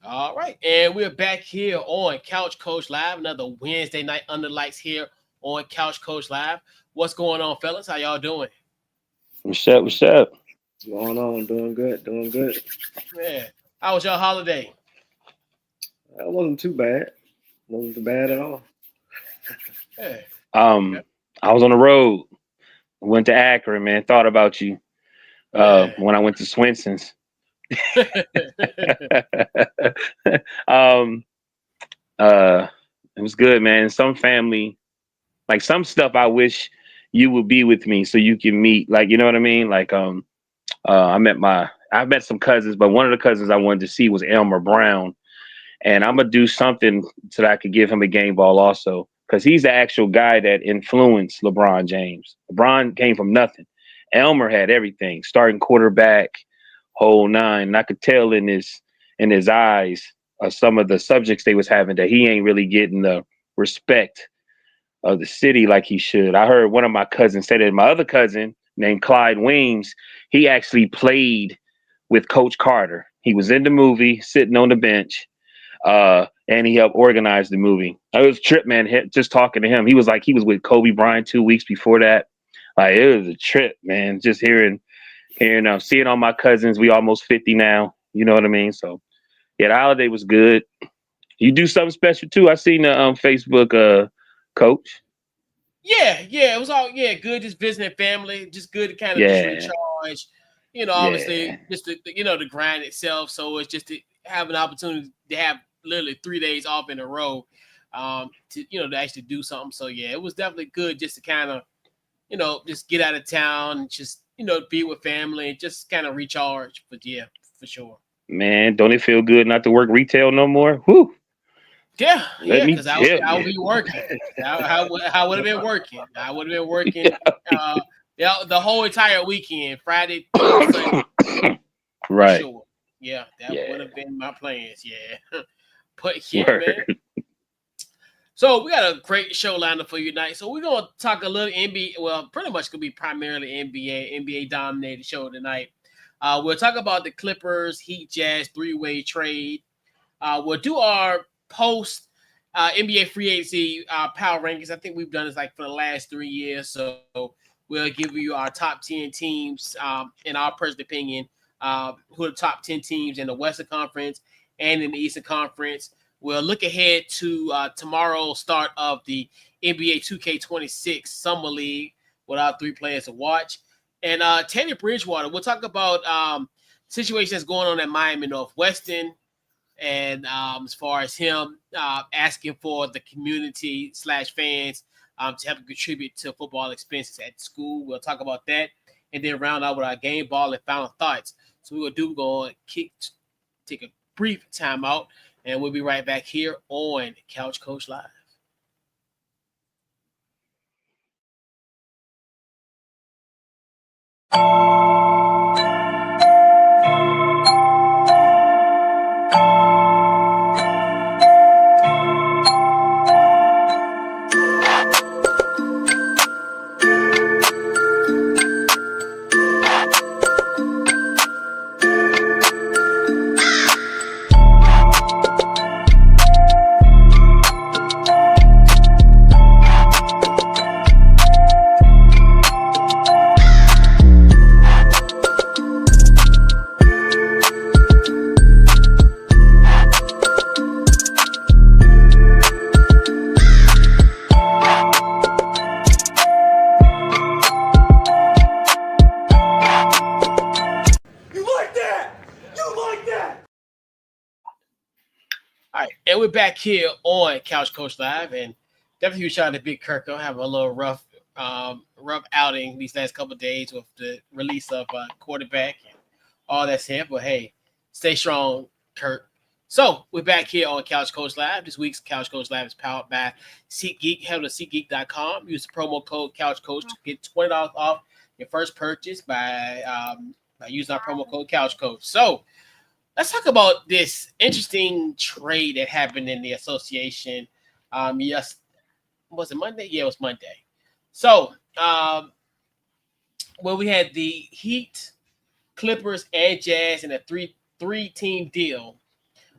All right, and we're back here on Couch Coach Live, another Wednesday night under lights here on Couch Coach Live. What's going on, fellas? How y'all doing? What's up? What's up? Going on, doing good, doing good. Yeah. How was your holiday? That wasn't too bad. Wasn't too bad at Okay. all. Yeah. Um, I was on the road. Went to Akron, man. Thought about you. Yeah. When I went to Swenson's. Yeah. um, uh, it was good, man. Some family, like some stuff, I wish you would be with me so you can meet. Like, you know what I mean? Like, I met some cousins, but one of the cousins I wanted to see was Elmer Brown, and I'm gonna do something so that I could give him a game ball also, because he's the actual guy that influenced LeBron James. LeBron came from nothing. Elmer had everything, starting quarterback, whole nine. And I could tell in his eyes some of the subjects they was having that he ain't really getting the respect of the city like he should. I heard one of my cousins say that my other cousin named Clyde Weems, he actually played with Coach Carter. He was in the movie, sitting on the bench, and he helped organize the movie. I was a trip, man. Just talking to him, he was like he was with Kobe Bryant 2 weeks before that. Like it was a trip, man. Just seeing all my cousins. We almost 50 now. You know what I mean? So yeah, the holiday was good. You do something special too. I seen the Facebook coach. Yeah. It was all good. Just visiting family. Just good to kind of just Yeah, recharge. yeah, Obviously, just the grind itself. So it's just to have an opportunity to have literally 3 days off in a row, to actually do something. So yeah, it was definitely good just to kind of just get out of town and just be with family and just kind of recharge. But yeah, for sure. man. Don't it feel good not to work retail no more? Whoo! Let Yeah, me because I would tell I would you. be working. I would have been working. I would have been working. Uh, the whole entire weekend, Friday through Sunday, for Right. sure. Yeah, that would Yeah. have been my plans. Yeah, but yeah, man. Word. So we got a great show lined up for you tonight. So we're gonna talk a little NBA. Well, pretty much gonna be primarily NBA dominated show tonight. We'll talk about the Clippers Heat Jazz three-way trade. We'll do our post NBA free agency power rankings. I think we've done this like for the last 3 years. So we'll give you our top 10 teams in our personal opinion, who are the top 10 teams in the Western Conference and in the Eastern Conference. We'll look ahead to tomorrow's start of the NBA 2K26 Summer League with our three players to watch. And Teddy Bridgewater, we'll talk about situations going on at Miami Northwestern, and as far as him asking for the community slash fans to help contribute to football expenses at school. We'll talk about that and then round out with our game ball and final thoughts. So we're going to take a brief timeout, and we'll be right back here on Couch Coach Live. All right, and we're back here on Couch Coach Live, and definitely huge shout out to Big Kirk. I'm having a little rough outing these last couple of days with the release of quarterback and all that's here. But hey, stay strong, Kirk. So we're back here on Couch Coach Live. This week's Couch Coach Live is powered by SeatGeek. Head to SeatGeek.com. Use the promo code CouchCoach to get $20 off your first purchase by using our promo code CouchCoach. So let's talk about this interesting trade that happened in the association. Yes, was it Monday? Yeah, it was Monday. So, well, we had the Heat, Clippers, and Jazz in a three team deal.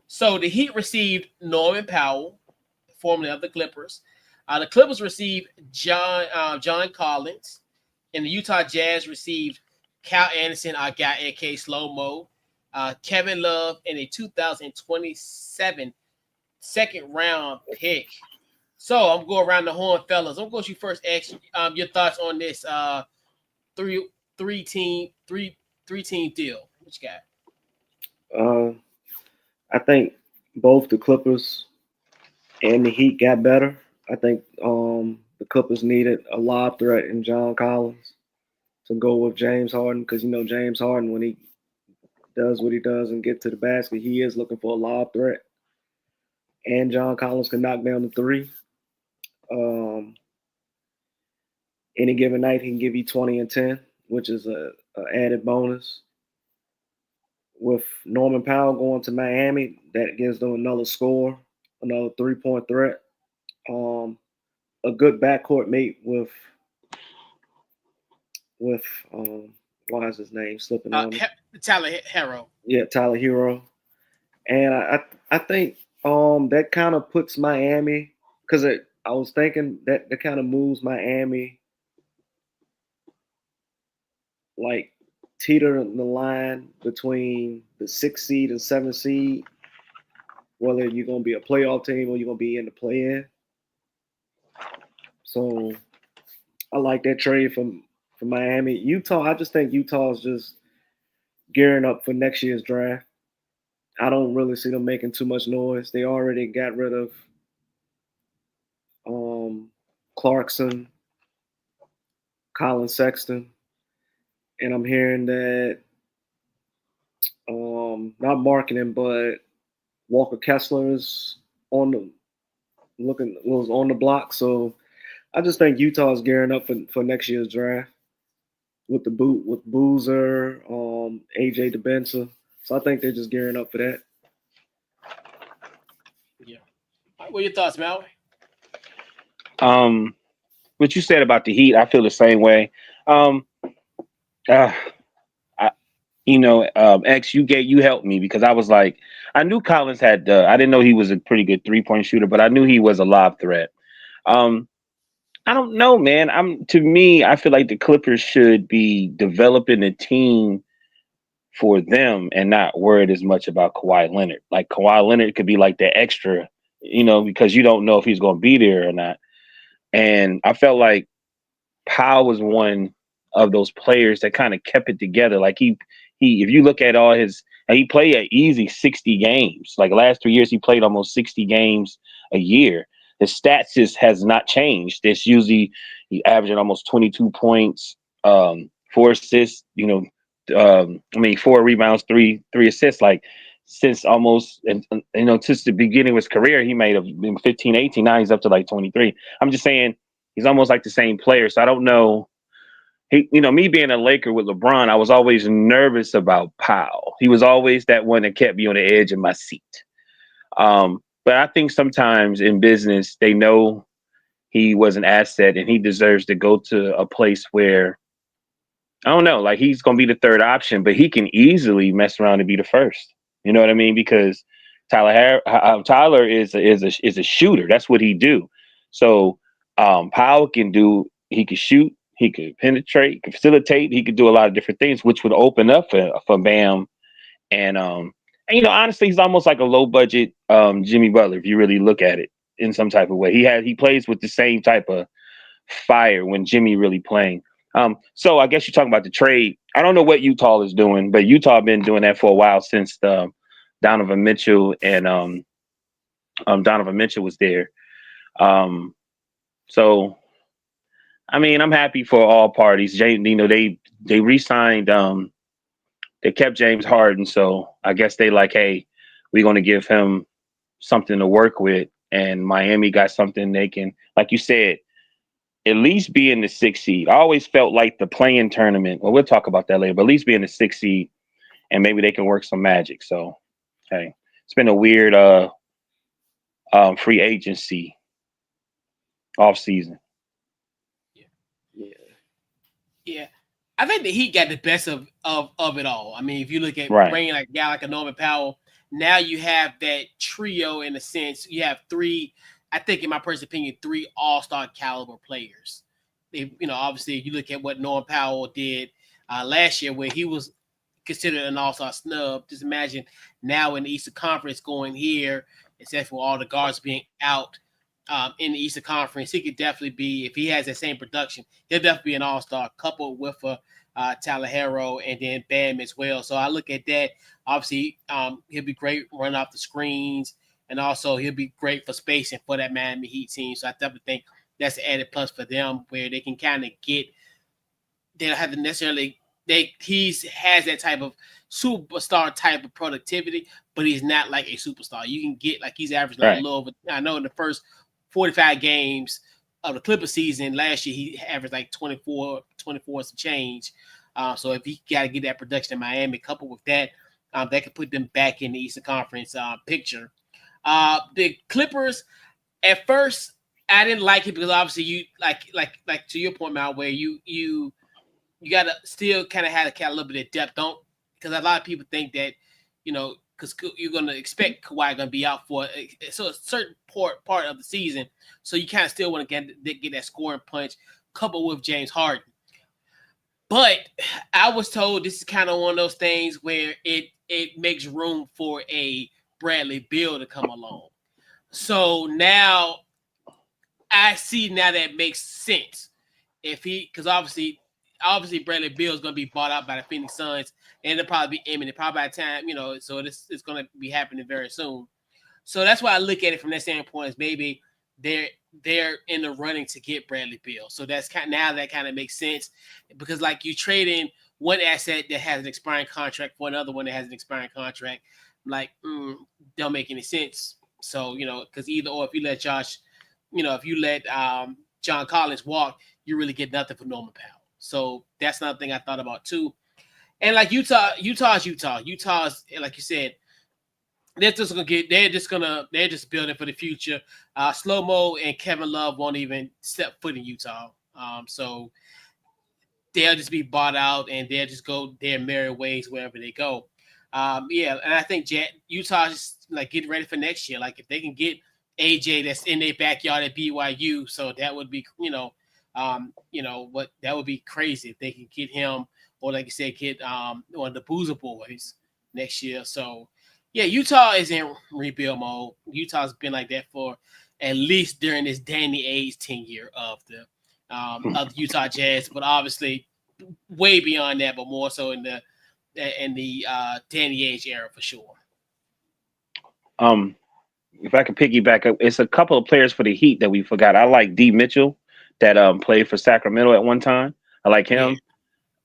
So the Heat received Norman Powell, formerly of the Clippers. The Clippers received John Collins, and the Utah Jazz received Cal Anderson, our guy, aka Slow Mo, Kevin Love, and a 2027 second round pick. So I'm going around the horn, fellas. I'm going to you first. Ask your thoughts on this three three team deal. What you got? I think both the Clippers and the Heat got better. I think the Clippers needed a lob threat in John Collins to go with James Harden because James Harden, when he does what he does and get to the basket, he is looking for a lob threat. And John Collins can knock down the three. Um, any given night, he can give you 20 and 10, which is a added bonus. With Norman Powell going to Miami, that gives them another score, another 3-point threat. A good backcourt mate with why is his name slipping on me? Tyler Hero. Yeah, Tyler Hero. And I think that kind of puts Miami, because I was thinking that kind of moves Miami like teeter the line between the 6th seed and 7th seed, whether you're gonna be a playoff team or you're gonna be in the play-in. So I like that trade from Miami. Utah, I just think Utah's just gearing up for next year's draft. I don't really see them making too much noise. They already got rid of Clarkson, Colin Sexton, and I'm hearing that not marketing, but Walker Kessler is was on the block. So I just think Utah is gearing up for next year's draft with Boozer, AJ DeBenza. So I think they're just gearing up for that. Yeah. What are your thoughts, Mallory? What you said about the Heat, I feel the same way. X, you helped me because I was like, I knew Collins had. I didn't know he was a pretty good 3-point shooter, but I knew he was a lob threat. I don't know, man. To me, I feel like the Clippers should be developing a team for them and not worried as much about Kawhi Leonard. Like Kawhi Leonard could be like the extra, because you don't know if he's going to be there or not. And I felt like Powell was one of those players that kind of kept it together. Like he, if you look at all he played an easy 60 games. Like last 3 years, he played almost 60 games a year. His stats has not changed. It's usually he averaging almost 22 points, 4 assists. 4 rebounds, three assists. Like since almost, since the beginning of his career, he made been 15, 18. Now he's up to like 23. I'm just saying he's almost like the same player. So I don't know. Me being a Laker with LeBron, I was always nervous about Powell. He was always that one that kept me on the edge of my seat. But I think sometimes in business, they know he was an asset and he deserves to go to a place where, I don't know, like he's going to be the third option, but he can easily mess around and be the first. You know what I mean? Because Tyler is a shooter. That's what he do. So Powell he could shoot, he could penetrate, he could facilitate, he could do a lot of different things, which would open up for Bam. And honestly, he's almost like a low budget Jimmy Butler if you really look at it in some type of way. He plays with the same type of fire when Jimmy really playing. So I guess you're talking about the trade. I don't know what Utah is doing, but Utah been doing that for a while since Donovan Mitchell and Donovan Mitchell was there. So I mean, I'm happy for all parties. They re-signed. They kept James Harden, so I guess they like, hey, we're going to give him something to work with, and Miami got something they can, like you said, at least be in the 6th seed. I always felt like the play-in tournament. Well, we'll talk about that later, but at least be in the 6th seed, and maybe they can work some magic. So, hey, it's been a weird free agency off season. Yeah. I think the Heat got the best of it all. I mean, if you look at Right. bringing like a guy like a Norman Powell, now you have that trio in a sense. You have three, I think, in my personal opinion, three all-star caliber players. They, obviously, you look at what Norman Powell did last year, where he was considered an all-star snub. Just imagine now in the Eastern Conference going here, except for all the guards being out in the Eastern Conference, he could definitely be, if he has that same production, he'll definitely be an all-star coupled with Tyler Herro and then Bam as well. So I look at that. Obviously, he'll be great running off the screens, and also he'll be great for spacing for that Miami Heat team. So I definitely think that's an added plus for them, where they can kind of get. They don't have to necessarily. He has that type of superstar type of productivity, but he's not like a superstar. You can get like he's averaging like a little over. I know in the first 45 games of the Clippers season last year, he averaged like 24 some change. So if he got to get that production in Miami, coupled with that, that could put them back in the Eastern Conference picture. The Clippers, at first, I didn't like it because obviously you like to your point, Mal, where you got to still kind of have a little bit of depth. Don't, because a lot of people think that, because you're going to expect Kawhi going to be out for a certain part of the season. So you kind of still want to get that scoring punch coupled with James Harden. But I was told this is kind of one of those things where it makes room for a Bradley Beal to come along. So now I see now that makes sense. Because obviously Bradley Beal is going to be bought out by the Phoenix Suns, and it'll probably be imminent, probably by the time, so it's going to be happening very soon. So that's why I look at it from that standpoint, is maybe they're in the running to get Bradley Beal. So that's now that kind of makes sense, because like you trade in one asset that has an expiring contract for another one that has an expiring contract, like don't make any sense. So, because either or, if you let John Collins walk, you really get nothing for Norman Powell. So that's another thing I thought about too. And like Utah's like you said, they're just building for the future. Slow Mo and Kevin Love won't even step foot in Utah. So they'll just be bought out and they'll just go their merry ways wherever they go. And I think Utah just like getting ready for next year. Like if they can get AJ that's in their backyard at BYU, so that would be that would be crazy if they can get him, or like you said, get one of the Boozer boys next year. So yeah, Utah is in rebuild mode. Utah's been like that for at least during this Danny Ainge tenure of the Utah Jazz, but obviously way beyond that, but more so in the Danny Ainge era for sure. If I could piggyback up, it's a couple of players for the Heat that we forgot. I like D. Mitchell that played for Sacramento at one time. I like him.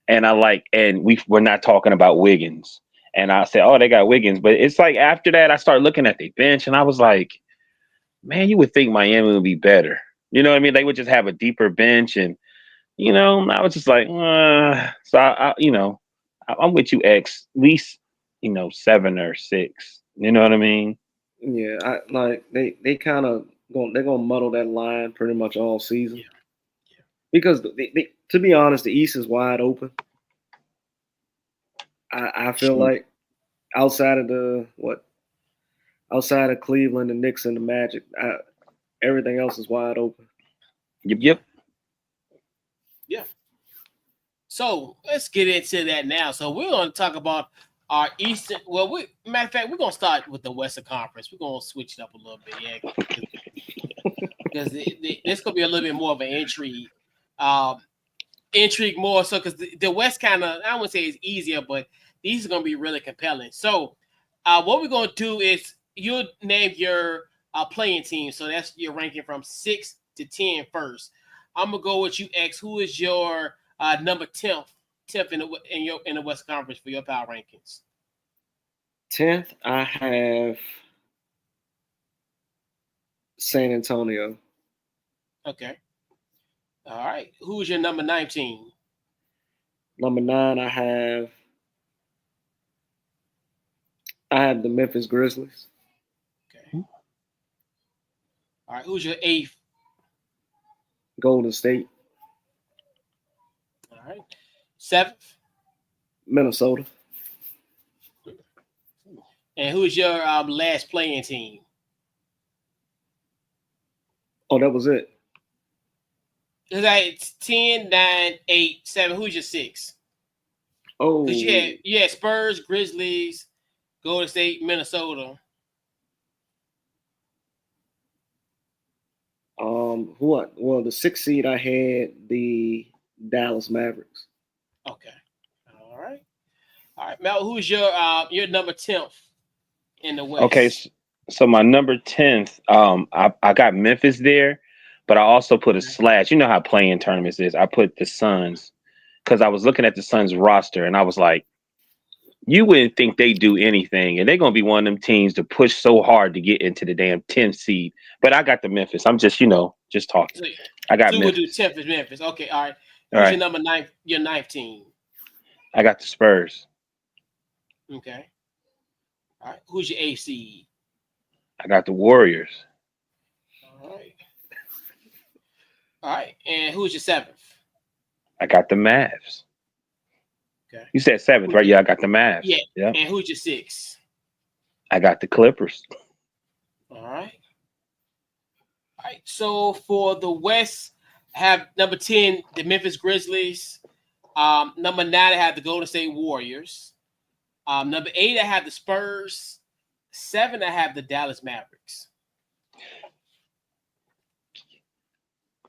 Yeah. And we're not talking about Wiggins. And I said, oh, they got Wiggins. But it's like after that, I started looking at the bench and I was like, man, you would think Miami would be better. You know what I mean? They would just have a deeper bench. And, I was just like, so I'm with you, X, at least, 7 or 6. You know what I mean? Yeah, they kind of they're gonna muddle that line pretty much all season. Yeah. Because they, to be honest, the East is wide open. I feel like outside of Cleveland, the Knicks, and the Magic, everything else is wide open. Yep. Yeah. So let's get into that now. So we're going to talk about our Eastern. Well, matter of fact, we're going to start with the Western Conference. We're going to switch it up a little bit, because this could be a little bit more of an intrigue. Intrigue more so because the West kind of, I wouldn't say it's easier, but these are going to be really compelling. So what we're going to do is you'll name your playing team. So that's your ranking from 6 to 10 first. I'm going to go with you, X. Who is your number 10th in the West Conference for your power rankings? 10th, I have San Antonio. Okay. All right. Who's your number 19? Number 9, I have the Memphis Grizzlies. Okay. All right. Who's your 8th? Golden State. All right. 7th? Minnesota. And who's your last playing team? Oh, that was it. It's like 10, 9, 8, 7. Who's your 6? Oh, Because you had Spurs, Grizzlies, Golden State, Minnesota. what? Well, the 6th seed I had the Dallas Mavericks. Okay. All right. All right. Mel, who's your number 10th in the Okay, West? so my number 10th, I got Memphis there, but I also put a Okay. slash. You know how playing tournaments is. I put the Suns because I was looking at the Suns roster and I was like, you wouldn't think they do anything, and they're gonna be one of them teams to push so hard to get into the damn 10th seed. But I got the Memphis. I'm just, just talking. So, I got so we'll do Memphis. 10th is Memphis. Okay. All right. All Who's your right. number 9? Your 9th team? I got the Spurs. Okay. All right. Who's your 8th seed? I got the Warriors. All right. All right. And who's your 7th? I got the Mavs. Okay. You said 7th, right? Yeah, I got the Mavs. Yeah. Yeah. And who's your 6th? I got the Clippers. All right. All right. So for the West, I have number 10, the Memphis Grizzlies. Number 9, I have the Golden State Warriors. Number 8, I have the Spurs. 7, I have the Dallas Mavericks.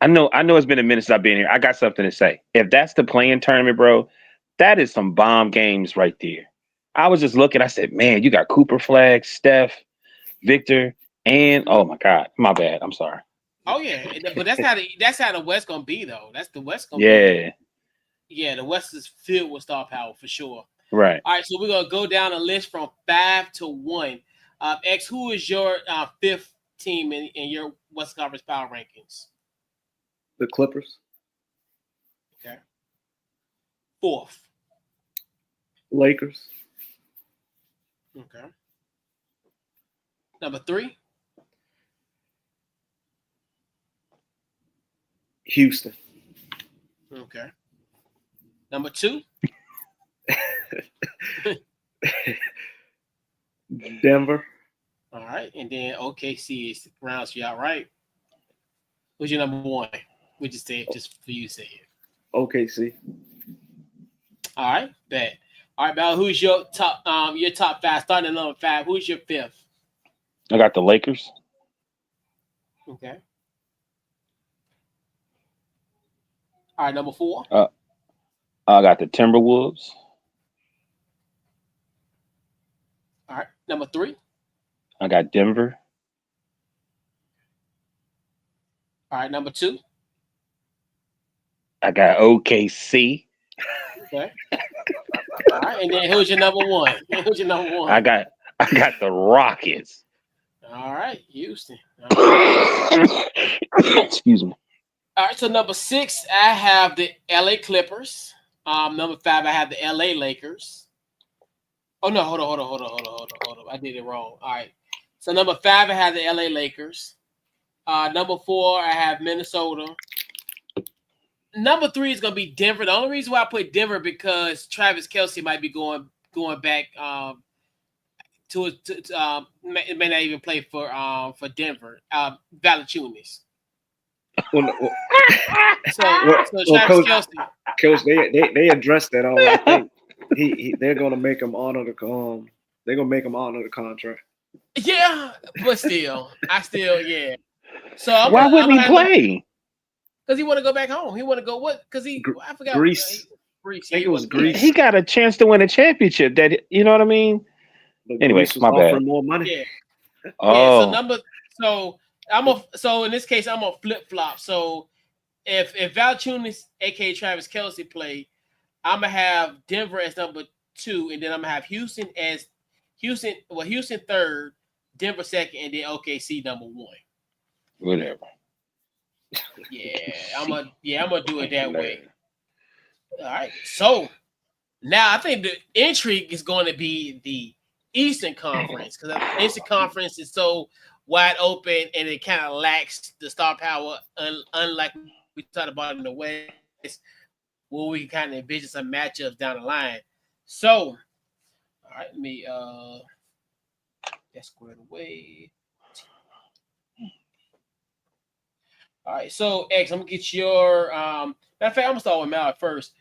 I know it's been a minute since I've been here. I got something to say. If that's the playing tournament, bro, that is some bomb games right there. I was just looking, I said, man, you got Cooper Flag, Steph, Victor, and oh my God, my bad. I'm sorry. Oh yeah, but that's how the West gonna be though. That's the West gonna be. Yeah. Yeah, the West is filled with star power for sure. Right. All right, so we're gonna go down a list from 5 to 1. X, who is your 5th team in your West Conference power rankings? The Clippers. Okay. 4th. Lakers. Okay. Number 3. Houston. Okay. Number 2. Denver. All right, and then OKC is rounds you out, right? Who's your number 1? We just say it just for you to say it. OKC. All right, bet. All right, Bell. Who's your top 5? Starting at number 5. Who's your 5th? I got the Lakers. Okay. All right, number 4. I got the Timberwolves. All right, number 3. I got Denver. All right, number 2. I got OKC. Okay. All right, and then who's your number 1? Who's your number 1? I got the Rockets. All right, Houston. All right. Excuse me. All right, so number 6, I have the LA Clippers. Number 5, I have the LA Lakers. Oh no, hold on. I did it wrong. All right. So number 5, I have the LA Lakers. Number 4, I have Minnesota. Number 3 is gonna be Denver. The only reason why I put Denver because Travis Kelce might be going back may not even play for Denver. Valanciunas. So Travis Kelce. Coach, they addressed that already. I think they're gonna make him honor the they're gonna make him honor the contract. Yeah, but still, yeah. So why wouldn't he play? Because he want to go back home. He want to go what? Because I forgot. Greece. I think it was Greece. He got a chance to win a championship. That you know what I mean? But Anyways, my bad. More money. Yeah. Oh. Yeah. So in this case, I'm gonna flip flop. So if Valanciunas, aka Travis Kelce, play, I'm gonna have Denver as number 2, and then I'm gonna have Houston 3rd, Denver 2nd, and then OKC number 1. Whatever. Yeah, I'm gonna do it that way. All right. So now I think the intrigue is going to be the Eastern Conference because the Eastern Conference is so wide open and it kind of lacks the star power, unlike we talked about in the West, where we kind of envision some matchups down the line. So, all right, let me That's squared away. All right, so X, I'm gonna get your matter of fact, I'm gonna start with Mal first.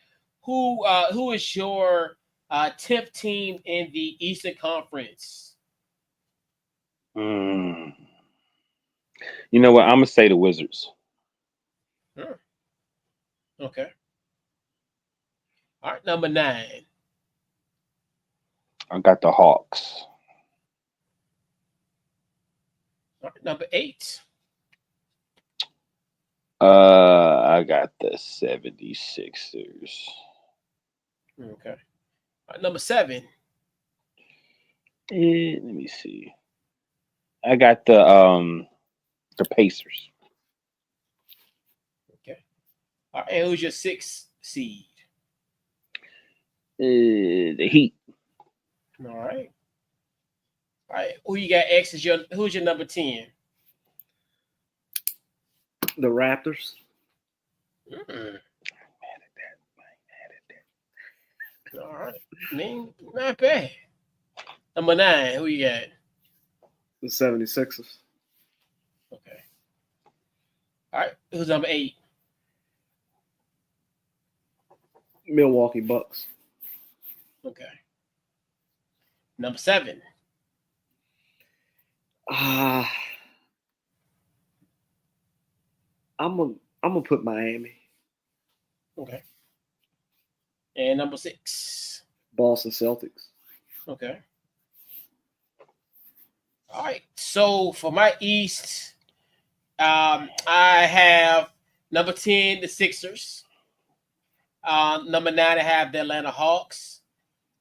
Who is your 10th team in the Eastern Conference? You know what? I'm gonna say the Wizards. Sure. Okay. All right, number 9. I got the Hawks. All right, number 8. I got the 76ers. Okay. All right, number 7. Let me see. I got the Pacers. Okay. All right, and who's your 6th seed? The Heat. All right. All right. Who you got? X is who's your number 10? The Raptors. Mm. All right. I mean, not bad. Number 9, who you got? The 76ers. Okay. All right. Who's number 8? Milwaukee Bucks. Okay. Number 7. I'm gonna put Miami. Okay. And number 6. Boston Celtics. Okay. All right. So for my East, I have number 10, the Sixers. Number 9, I have the Atlanta Hawks.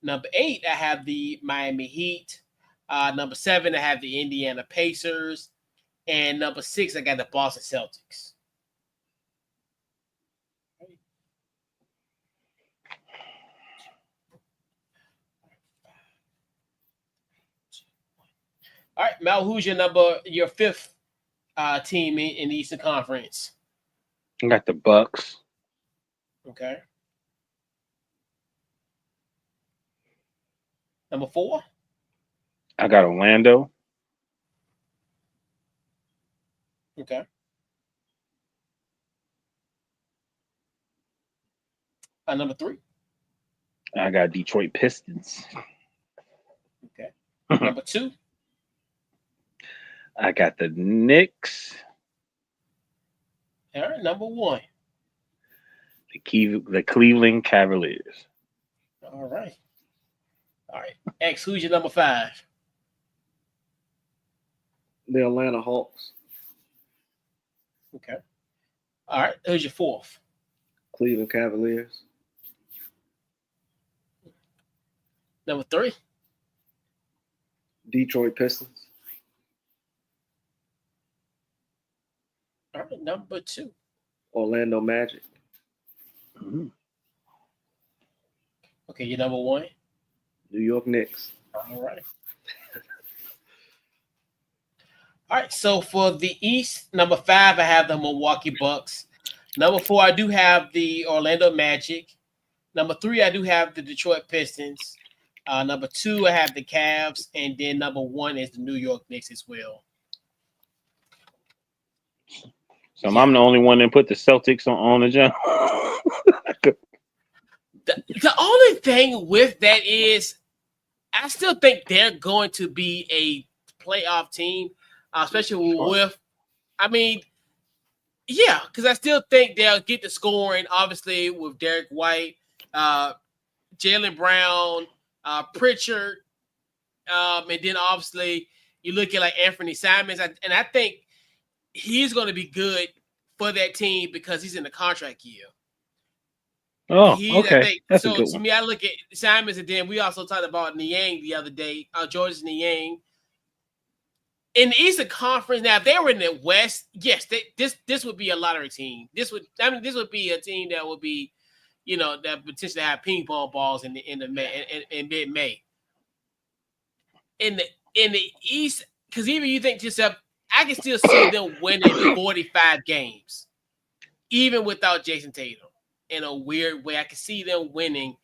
Number 8, I have the Miami Heat. Number 7, I have the Indiana Pacers. And number 6, I got the Boston Celtics. All right, Mel, who's your 5th team in the Eastern Conference? I got the Bucks. Okay. Number 4? I got Orlando. Okay. Number 3? I got Detroit Pistons. Okay. Number 2? I got the Knicks. All right. Number 1? The Cleveland Cavaliers. All right. All right. X, who's your number 5? The Atlanta Hawks. Okay. All right. Who's your 4th? Cleveland Cavaliers. Number 3? Detroit Pistons. All right. Number 2? Orlando Magic. Mm-hmm. Okay. Your number 1? New York Knicks. All right. All right. So for the East, number 5, I have the Milwaukee Bucks. Number 4, I do have the Orlando Magic. Number 3, I do have the Detroit Pistons. Number 2, I have the Cavs. And then number 1 is the New York Knicks as well. So I'm the only one that put the Celtics on the jump. The only thing with that is I still think they're going to be a playoff team, especially with, I mean, yeah, because I still think they'll get the scoring, obviously, with Derek White, Jaylen Brown, Pritchard, and then obviously you look at like Anthony Simons, and I think he's going to be good for that team because he's in the contract year. Oh, okay. That's so a good to one. me, I look at Simons, and then we also talked about Niang the other day, George Niang. In the Eastern Conference, now if they were in the West, yes, this would be a lottery team. This would be a team that would be, that potentially have ping pong balls in mid-May. In the East, because even you think to yourself, I can still see them winning 45 games, even without Jason Tatum. In a weird way, I can see them winning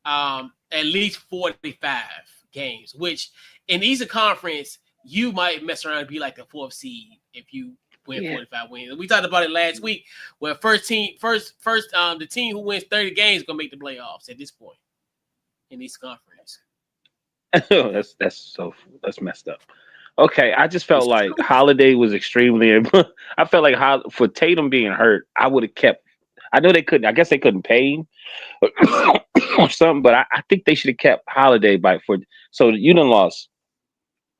at least 45 games, which in the Eastern Conference, you might mess around and be like the 4th seed if you win Yeah. 45 wins. We talked about it last week, where the team who wins 30 games is gonna make the playoffs at this point in this conference. That's messed up. Okay, I just felt like Holiday was extremely. I felt like for Tatum being hurt, I would have kept. I know they couldn't. I guess they couldn't pay him or something, but I think they should have kept Holiday So you done lost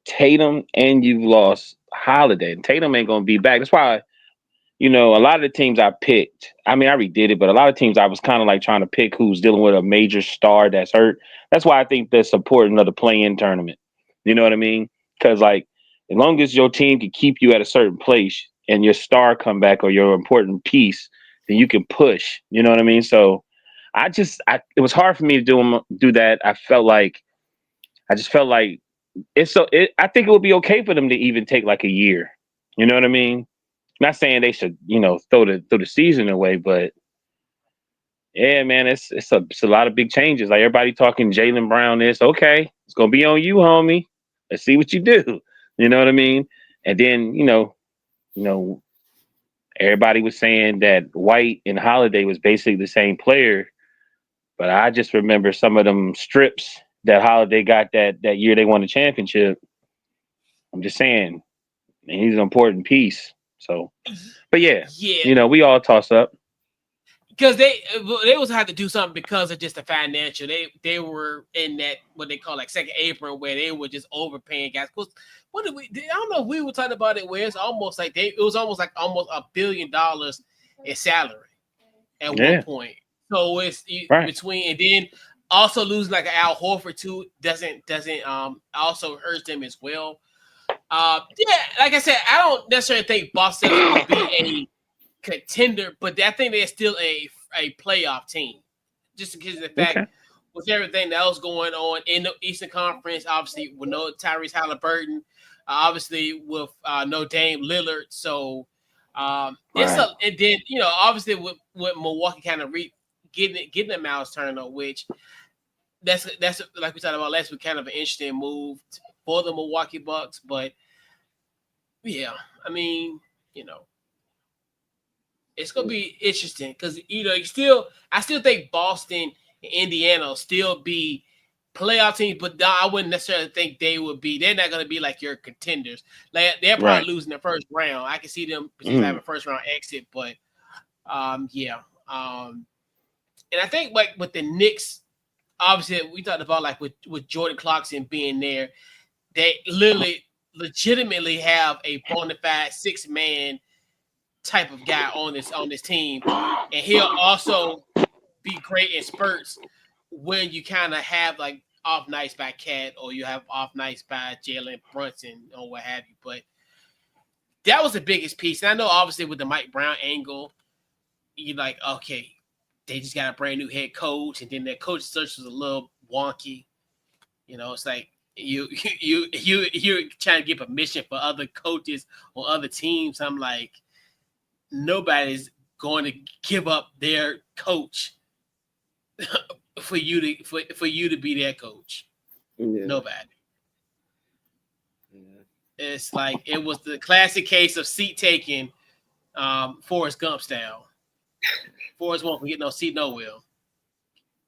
Tatum and you've lost Holiday. And Tatum ain't gonna be back. That's why a lot of the teams I picked. I mean, I already did it, but a lot of teams I was kind of like trying to pick who's dealing with a major star that's hurt. That's why I think that's important of the play-in tournament. You know what I mean? Because like, as long as your team can keep you at a certain place and your star come back or your important piece, then you can push. You know what I mean? So it was hard for me to do that. I just felt like I think it would be okay for them to even take like a year. You know what I mean? Not saying they should, throw the season away, but yeah, man, it's a lot of big changes. Like everybody talking Jaylen Brown is okay. It's gonna be on you, homie. Let's see what you do. You know what I mean? And then, everybody was saying that White and Holiday was basically the same player, but I just remember some of them strips that Holiday got that year they won the championship. I'm just saying, and he's an important piece. So, but yeah, we all toss up. Because they was had to do something because of just the financial. They were in that what they call like second apron where they were just overpaying guys. Cause I don't know if we were talking about it where it's almost like it was almost $1 billion in salary at one point. So it's between, and then also losing like an Al Horford too doesn't also hurt them as well. Like I said, I don't necessarily think Boston will be a contender, but I think they're still a playoff team, just because of the fact with everything that was going on in the Eastern Conference. Obviously, with no Tyrese Halliburton, obviously with no Dame Lillard, so and then obviously with Milwaukee kind of getting them out turnover, which that's like we talked about last week, kind of an interesting move for the Milwaukee Bucks, but yeah, I mean, it's gonna be interesting because I still think Boston and Indiana will still be playoff teams, but I wouldn't necessarily think they would be. They're not gonna be like your contenders. Like they're probably losing the first round. I can see them having a first round exit, but and I think like with the Knicks, obviously we talked about like with Jordan Clarkson being there, they legitimately have a bona fide 6-man type of guy on this team, and he'll also be great in spurts when you kind of have like off nights by Cat or you have off nights by Jalen Brunson or what have you. But that was the biggest piece. And I know obviously with the Mike Brown angle, you're like, okay, they just got a brand new head coach, and then their coach search was a little wonky. It's like you're trying to get permission for other coaches or other teams. I'm like, nobody's going to give up their coach for you to be their coach. Nobody. It's like it was the classic case of seat taking, Forrest Gump style. Forrest won't get no seat nowhere,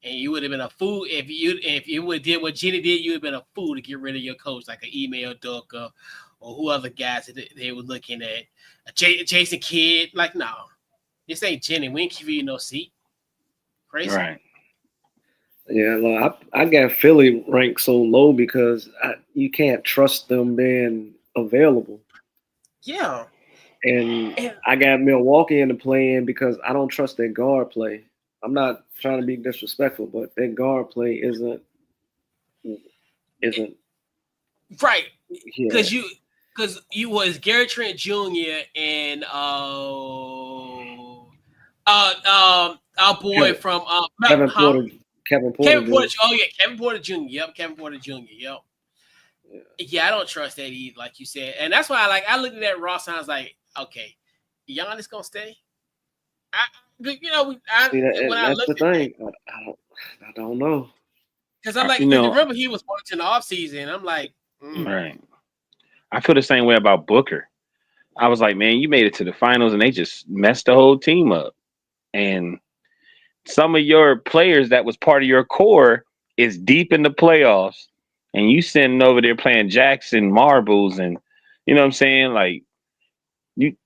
and you would have been a fool if you would have did what Jenny did. You would have been a fool to get rid of your coach, like an email duck or who other guys that they were looking at. Jason Kidd, like, no, this ain't Jenny. We ain't give you no seat. Crazy. Right. Yeah, look, I got Philly ranked so low because you can't trust them being available. Yeah. And I got Milwaukee in the play-in because I don't trust their guard play. I'm not trying to be disrespectful, but their guard play isn't right. Because you was Gary Trent Jr. and our boy from Kevin Porter. Kevin Porter. Oh yeah, Kevin Porter Jr. Yep, Kevin Porter Jr. Yep. Yeah, I don't trust that either, like you said, and that's why I looked at that Ross and I was like, okay, Giannis gonna stay. That's the thing. I don't know. Because I'm like, remember he was watching the offseason. I'm like, right. I feel the same way about Booker. I was like, man, you made it to the finals and they just messed the whole team up. And some of your players that was part of your core is deep in the playoffs, and you sitting over there playing Jackson marbles, and you know what I'm saying? Like you,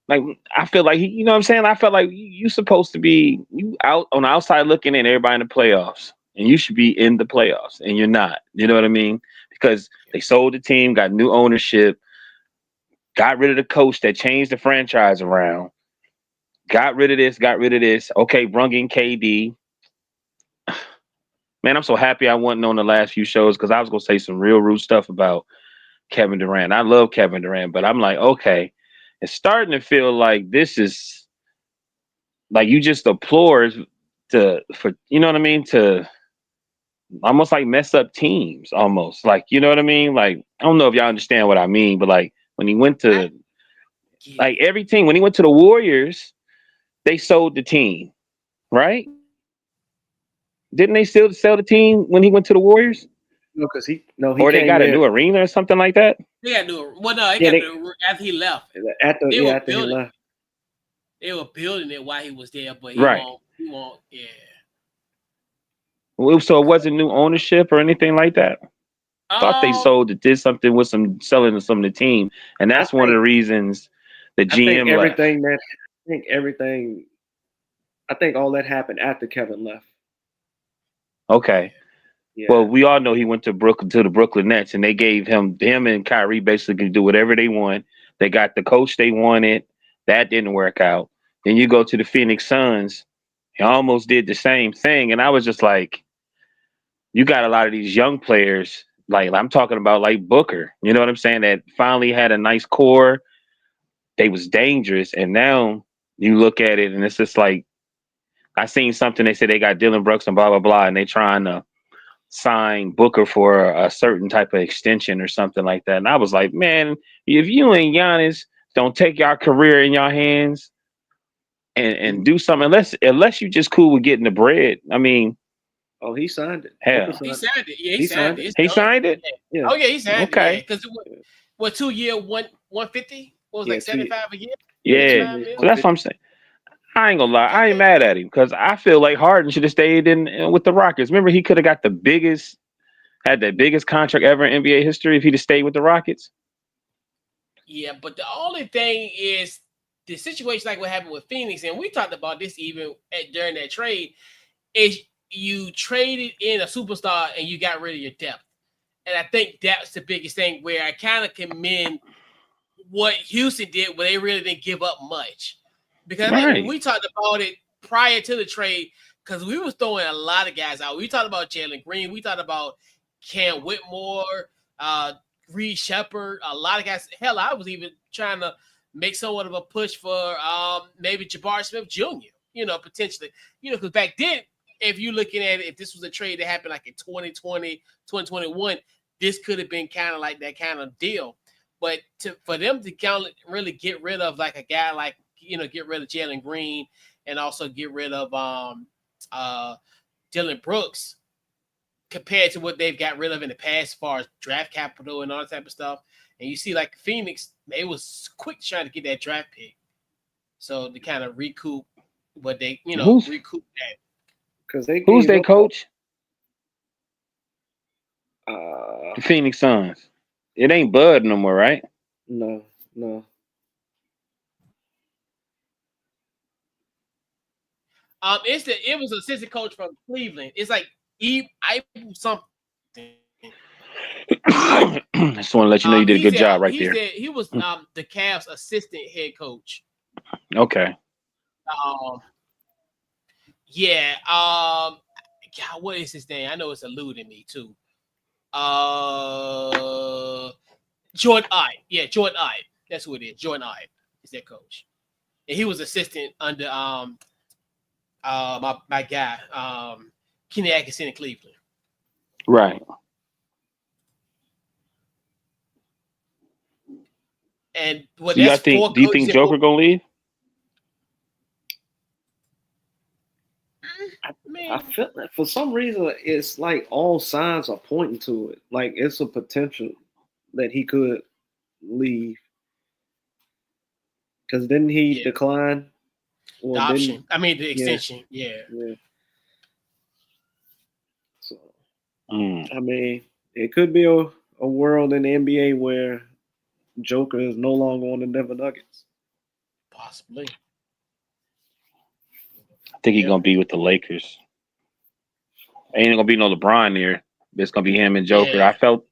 like I feel like you know what I'm saying? I felt like you supposed to be you out on the outside looking in, everybody in the playoffs, and you should be in the playoffs, and you're not. You know what I mean? Because they sold the team, got new ownership, got rid of the coach that changed the franchise around, got rid of this, got rid of this. Okay, brung in KD. Man, I'm so happy I wasn't on the last few shows because I was gonna say some real rude stuff about Kevin Durant. I love Kevin Durant, but I'm like, okay, it's starting to feel like this is like you just deplore for you know what I mean, to almost like mess up teams, almost like you know what I mean. Like I don't know if y'all understand what I mean, but like when he went to like everything, when he went to the Warriors, they sold the team, right? Didn't they still sell the team when he went to the Warriors? No, because he Or they came got a there. new arena or something like that? They got to well, no, Yeah, after he left. after They were he building. left. They were building it while he was there, but he Right. won't. He won't. Yeah. Well, so it wasn't new ownership or anything like that. Thought they sold it, did something with some selling to some of the team, and that's one of the reasons the I think GM left. I think all that happened after Kevin left. Okay. Yeah. Well, we all know he went to the Brooklyn Nets, and they gave him and Kyrie basically could do whatever they want. They got the coach they wanted. That didn't work out. Then you go to the Phoenix Suns. He almost did the same thing, and I was just like, you got a lot of these young players. Like I'm talking about, like Booker. You know what I'm saying? That finally had a nice core. They was dangerous, and now you look at it, and it's just like I seen something. They said they got Dylan Brooks and blah blah blah, and they trying to sign Booker for a certain type of extension or something like that. And I was like, man, if you and Giannis don't take your career in your hands and do something, unless you just cool with getting the bread. I mean, oh, he signed it. Hell, He signed it. Yeah, he signed it. It's he done. signed it. Yeah. Oh yeah, he signed Okay. it. Because what 2 year 150? What was like 75 a year? Yeah, 75 so that's what I'm saying. I ain't gonna lie, I ain't mad at him because I feel like Harden should have stayed in with the Rockets. Remember, he could have got the biggest contract ever in NBA history if he'd have stayed with the Rockets. Yeah, but the only thing is the situation like what happened with Phoenix, and we talked about this even during that trade, is you traded in a superstar and you got rid of your depth. And I think that's the biggest thing where I kind of commend what Houston did where they really didn't give up much. Because I think when we talked about it prior to the trade, because we was throwing a lot of guys out. We talked about Jalen Green. We talked about Cam Whitmore, Reed Shepard, a lot of guys. Hell, I was even trying to make somewhat of a push for maybe Jabari Smith Jr., potentially. Because back then, if you're looking at it, if this was a trade that happened like in 2020, 2021, this could have been kind of like that kind of deal. But for them to kind of really get rid of like a guy like, get rid of Jalen Green and also get rid of Dylan Brooks compared to what they've got rid of in the past as far as draft capital and all that type of stuff. And you see like Phoenix, they was quick trying to get that draft pick. So to kind of recoup what they, recoup that. Because who's their coach? The Phoenix Suns. It ain't Bud no more, right? No. It was an assistant coach from Cleveland. It's like something. I just want to let you know you did a good job right there. He was the Cavs assistant head coach. Okay. Yeah. God, what is his name? I know it's eluding me too. Jordan Ive. Yeah, Jordan Ive. That's who it is. Jordan Ive is their coach. And he was assistant under my guy, Kenny Atkinson in Cleveland. Right. And do you think Joker gonna leave? I feel that for some reason it's like all signs are pointing to it. Like it's a potential that he could leave. Because didn't he decline? The Well, option. I mean, the yeah, extension. Yeah. So, I mean, it could be a world in the NBA where Joker is no longer on the Denver Nuggets. Possibly. I think he's gonna be with the Lakers. Ain't gonna be no LeBron there. It's gonna be him and Joker. Yeah. I felt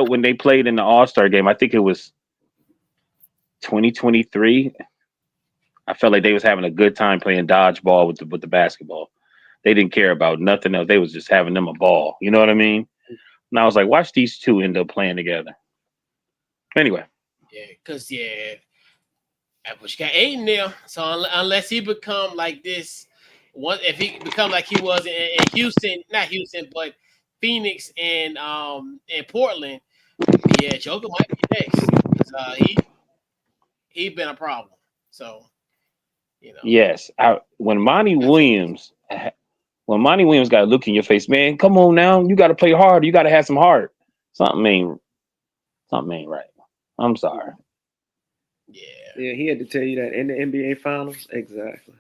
when they played in the All-Star game. I think it was 2023. I felt like they was having a good time playing dodgeball with the basketball. They didn't care about nothing else. They was just having them a ball. You know what I mean? And I was like, watch these two end up playing together. Anyway. Yeah, because but you got Aiden there. So unless he become like this, if he become like he was in Houston, not Houston, but Phoenix and Portland, yeah, Joker might be next. Because he been a problem. So Yes, when Monty Williams got to look in your face, man, come on now, you got to play hard. You got to have some heart. Something ain't right. I'm sorry. Yeah, he had to tell you that in the NBA Finals. Exactly.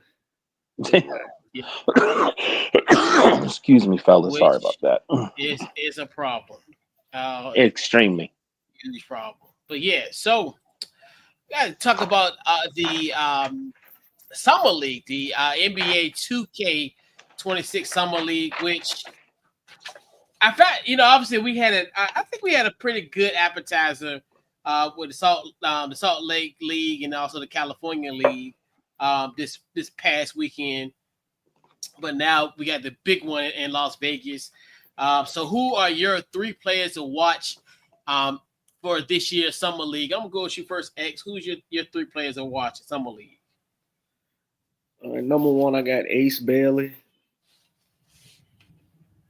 Excuse me, fellas. Sorry about that. It's a problem. Extremely huge problem. But yeah, so we got to talk about the Summer League, the NBA 2K26 Summer League, which I found, obviously we had I think we had a pretty good appetizer with the Salt Lake League and also the California League this past weekend. But now we got the big one in Las Vegas. So who are your three players to watch for this year's Summer League? I'm gonna go with you first, X. Who's your three players to watch Summer League? Number one, I got Ace Bailey.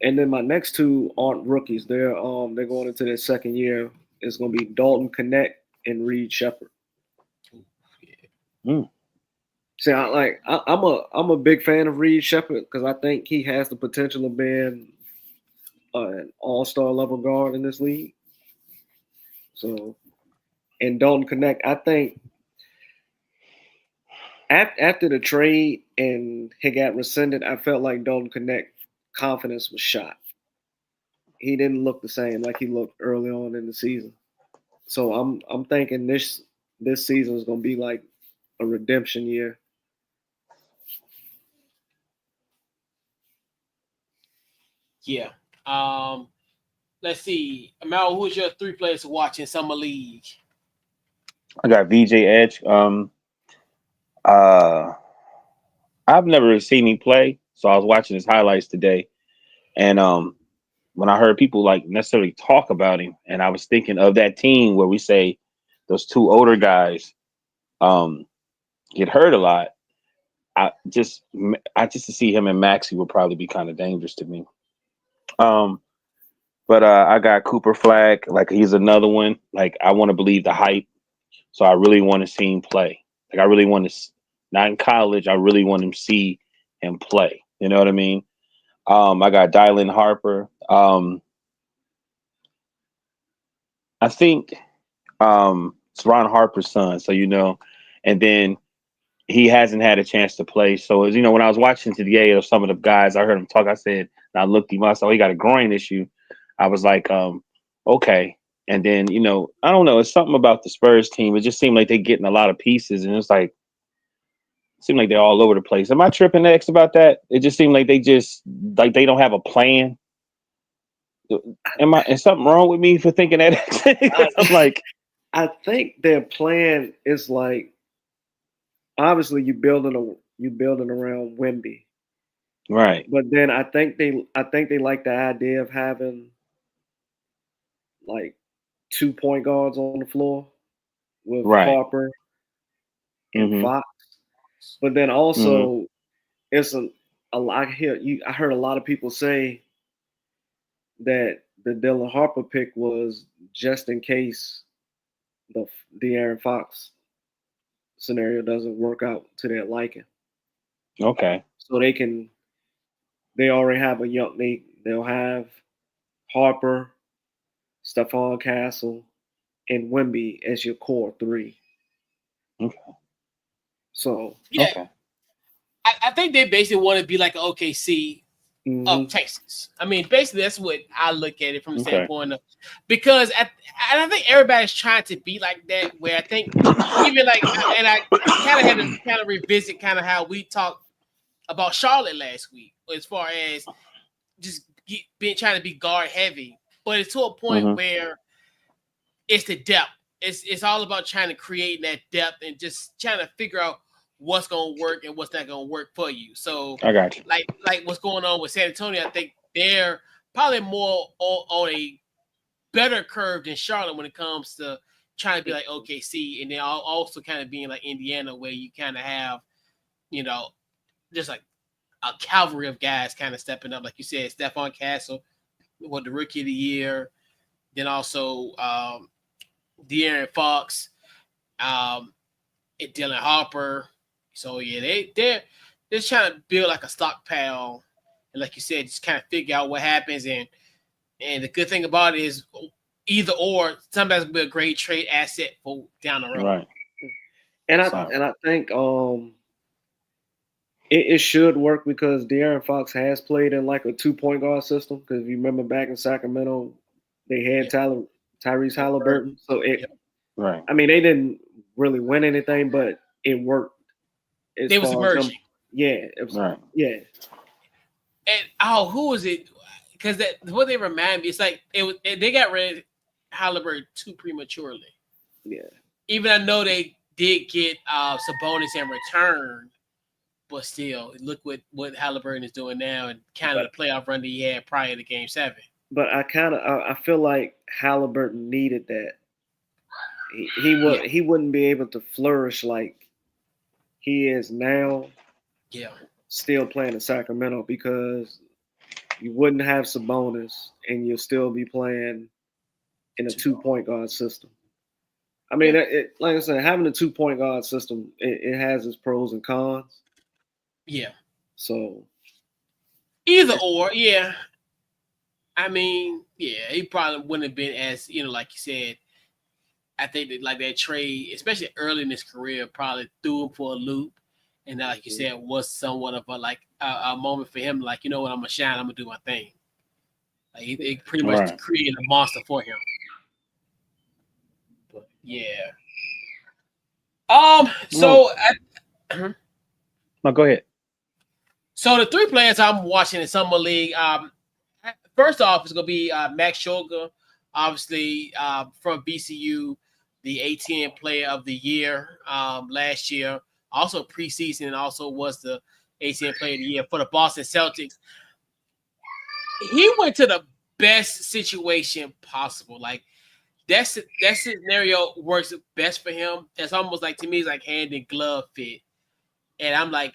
And then my next two aren't rookies. They're going into their second year. It's going to be Dalton Connect and Reed Shepherd. See, I'm a big fan of Reed Shepherd because I think he has the potential of being an all-star level guard in this league. So, and Dalton Connect, I think after the trade and he got rescinded, I felt like Dalton Connect confidence was shot. He didn't look the same like he looked early on in the season. So I'm thinking this season is gonna be like a redemption year. Yeah. Let's see. Amal, who's your three players to watch in Summer League? I got VJ Edge. I've never seen him play, so I was watching his highlights today, and when I heard people like necessarily talk about him, and I was thinking of that team where we say those two older guys get hurt a lot. I just to see him and Maxey would probably be kind of dangerous to me. But I got Cooper Flag. Like he's another one. Like I want to believe the hype, so I really want to see him play. Like I really want to, not in college. I really want to see him play. You know what I mean? I got Dylan Harper. I think it's Ron Harper's son. So and then he hasn't had a chance to play. So as when I was watching today of some of the guys, I heard him talk. I said, and I looked him up. So he got a groin issue. I was like, okay. And then I don't know. It's something about the Spurs team. It just seemed like they're getting a lot of pieces, and it's like it seemed like they're all over the place. Am I tripping X about that? It just seemed like they don't have a plan. Is something wrong with me for thinking that? I'm like, I think their plan is like obviously you building around Wemby, right? But then I think they like the idea of having like 2 point guards on the floor with Harper and Fox. But then also it's a lot here. I heard a lot of people say that the Dylan Harper pick was just in case the De'Aaron Fox scenario doesn't work out to their liking. Okay. So they already have they'll have Harper, Stephon Castle, and Wemby as your core three. Okay. So yeah, Okay. I think they basically want to be like an OKC of Texas. I mean, basically that's what I look at it from the standpoint of, because and I think everybody's trying to be like that. Where I think even like, and I kind of had to kind of revisit kind of how we talked about Charlotte last week, as far as just being trying to be guard heavy, but it's to a point where it's the depth. It's all about trying to create that depth and just trying to figure out what's going to work and what's not going to work for you. So I got you. like what's going on with San Antonio, I think they're probably more on a better curve than Charlotte when it comes to trying to be like OKC, and then also kind of being like Indiana, where you kind of have, you know, just like a cavalry of guys kind of stepping up, like you said, Stephon Castle, the rookie of the year, then also De'Aaron Fox, and Dylan Harper. So yeah, they're just trying to build like a stockpile, and like you said, just kind of figure out what happens. And the good thing about it is either or, sometimes it'll be a great trade asset for down the road. Right. And I think it should work because De'Aaron Fox has played in like a 2-point guard system. Because if you remember back in Sacramento, they had Tyrese Halliburton. So right. I mean, they didn't really win anything, but it worked. They was emerging. It was, right. Yeah. And who was it? Because what they remind me, it's like they got rid of Halliburton too prematurely. Yeah. Even I know they did get Sabonis in return, but still, look what Halliburton is doing now, and kind of the playoff run that he had prior to Game 7. But I feel like Halliburton needed that. He wouldn't be able to flourish like he is now. Yeah. Still playing in Sacramento, because you wouldn't have Sabonis and you'll still be playing in a 2-point guard system. I mean, like I said, having a 2-point guard system, it has its pros and cons. Yeah. So either or, yeah. I mean, yeah, he probably wouldn't have been as, like you said. I think that like that trade, especially early in his career, probably threw him for a loop. And like you said, was somewhat of a moment for him. Like, you know what, I'm gonna shine. I'm gonna do my thing. Like it pretty much created a monster for him. But yeah. So no, go ahead. So the 3 players I'm watching in Summer League. First off, it's gonna be Max Shulga, obviously from BCU, the A10 Player of the Year last year. Also preseason, and also was the A10 Player of the Year for the Boston Celtics. He went to the best situation possible. Like that scenario works best for him. It's almost like, to me, it's like hand in glove fit. And I'm like,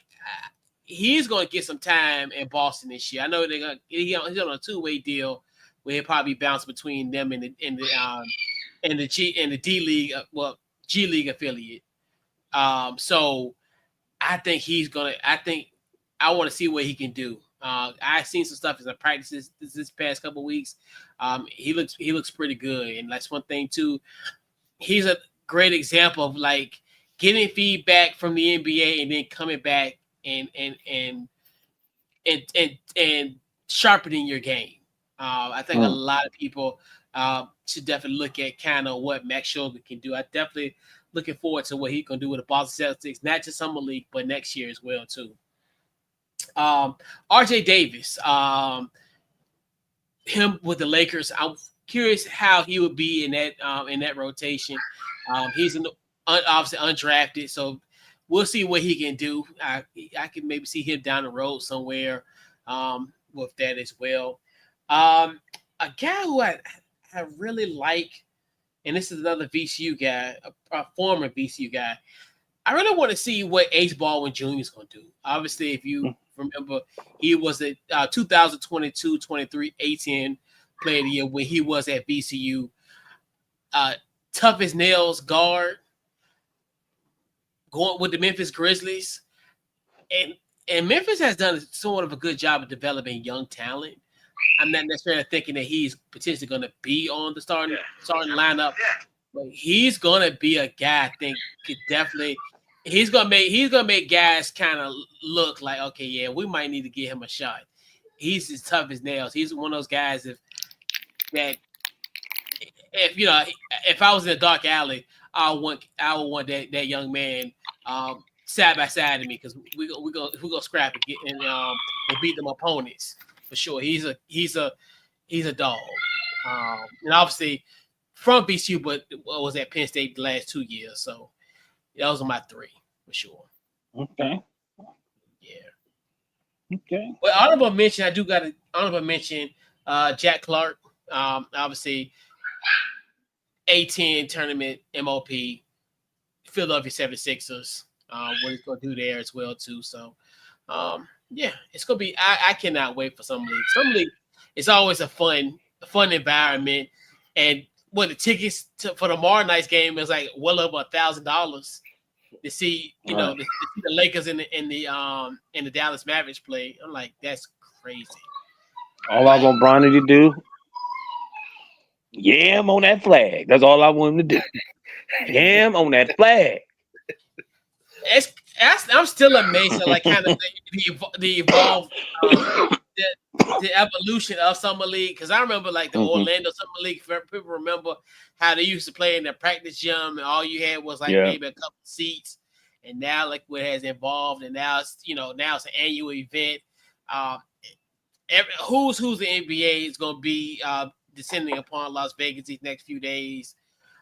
he's going to get some time in Boston this year. I know he's on a 2-way deal where he'll probably bounce between them and the D League, G League affiliate. So I think I want to see what he can do. I've seen some stuff in the practices this past couple of weeks. He looks pretty good, and that's one thing too. He's a great example of like getting feedback from the NBA and then coming back and sharpening your game. I think a lot of people should definitely look at kind of what Max Shulga can do. I definitely looking forward to what he can do with the Boston Celtics, not just Summer League, but next year as well too. RJ Davis, him with the Lakers. I'm curious how he would be in that rotation. He's obviously undrafted, so we'll see what he can do. I can maybe see him down the road somewhere with that as well. A guy who I really like, and this is another VCU guy, a former VCU guy. I really want to see what Ace Baldwin Jr. is going to do. Obviously, if you remember, he was a 2022-23 A10 Player of the Year when he was at VCU. Tough as nails guard, going with the Memphis Grizzlies. And Memphis has done somewhat of a good job of developing young talent. I'm not necessarily thinking that he's potentially going to be on the starting lineup But he's gonna be a guy I think could definitely. He's gonna make guys kind of look like, okay, yeah, we might need to give him a shot. He's as tough as nails. He's one of those guys if I was in a dark alley, I would want that young man side by side of me, because we go scrap and and beat them opponents for sure. He's a dog, and obviously from BCU, but was at Penn State the last 2 years. So those are my three for sure. Okay. Yeah. Okay. Well, honorable mention. I do got to honorable mention. Jack Clark. Obviously, A10 tournament MOP, Philadelphia 76ers. What he's gonna do there as well too. So, yeah, it's gonna be. I cannot wait for some league. Some league. It's always a fun environment, and the tickets for tomorrow night's game is like well over $1,000 to see. To see the Lakers in the Dallas Mavericks play. I'm like, that's crazy. All I want Bronny to do, yam on that flag. That's all I want him to do. Yam on that flag. I'm still amazed at like kind of the evolve the evolution of summer league, because I remember like the Orlando summer league. People remember how they used to play in the practice gym, and all you had was like maybe a couple seats, and now like what has evolved, and now it's now it's an annual event. Who's the NBA is going to be descending upon Las Vegas these next few days.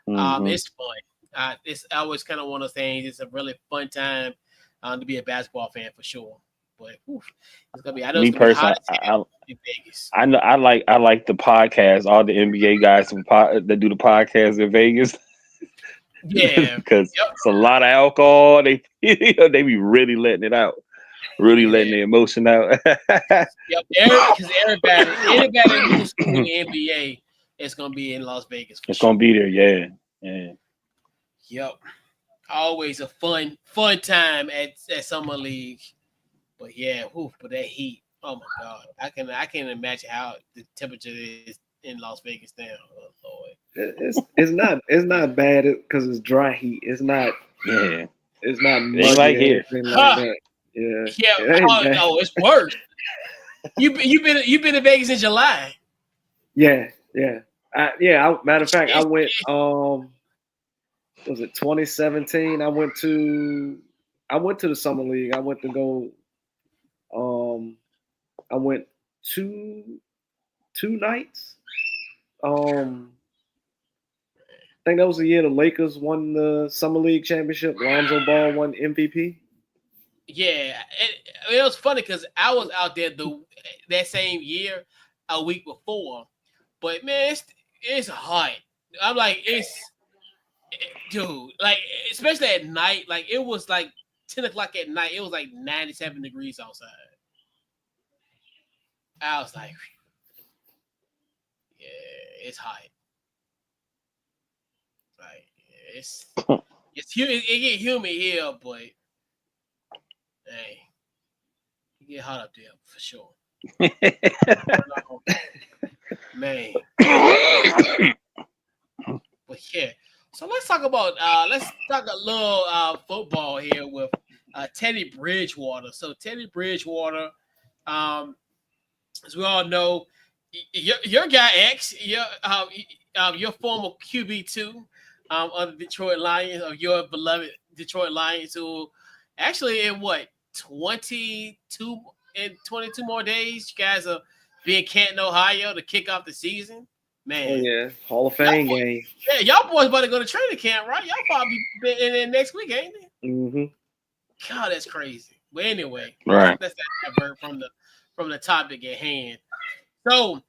It's fun. It's always kind of one of those things. It's a really fun time to be a basketball fan for sure. But it's gonna be. I know Me it's gonna personally, be in Vegas. I know I like the podcast. All the NBA guys that do the podcast in Vegas. Yeah, because it's a lot of alcohol. They be really letting it out. Really letting the emotion out. Yep, because everybody who's in the NBA is gonna be in Las Vegas. It's gonna be there, yeah. Yep, always a fun time at summer league. But but that heat, oh my God, I can't imagine how the temperature is in Las Vegas now. Oh Lord, it's not bad because it's dry heat. It's not. Yeah, it's not muggy like here. Like that. Yeah. No, it's worse. You've been to Vegas in July. Yeah. Matter of fact, I went. Was it 2017? I went to the summer league. I went to go. I went two nights. I think that was the year the Lakers won the summer league championship. Lonzo Ball won MVP. Yeah, it was funny because I was out there that same year, a week before, but man, it's hot. I'm like, dude, like especially at night, like it was like 10 o'clock at night. It was like 97 degrees outside. I was like, yeah, it's hot. Like it's it get humid here, but hey, it get hot up there for sure. Man. But yeah. So let's talk a little football here with Teddy Bridgewater. So Teddy Bridgewater, as we all know, your guy X, your former QB2 of the Detroit Lions, of your beloved Detroit Lions, who actually in 22 more days, you guys are being Canton, Ohio to kick off the season. Man, oh yeah, Hall of Fame game. Yeah, y'all boys about to go to training camp, right? Y'all probably be in next week, ain't they? Mm-hmm. God, that's crazy. But anyway, right. That's that divert from the topic at hand. So,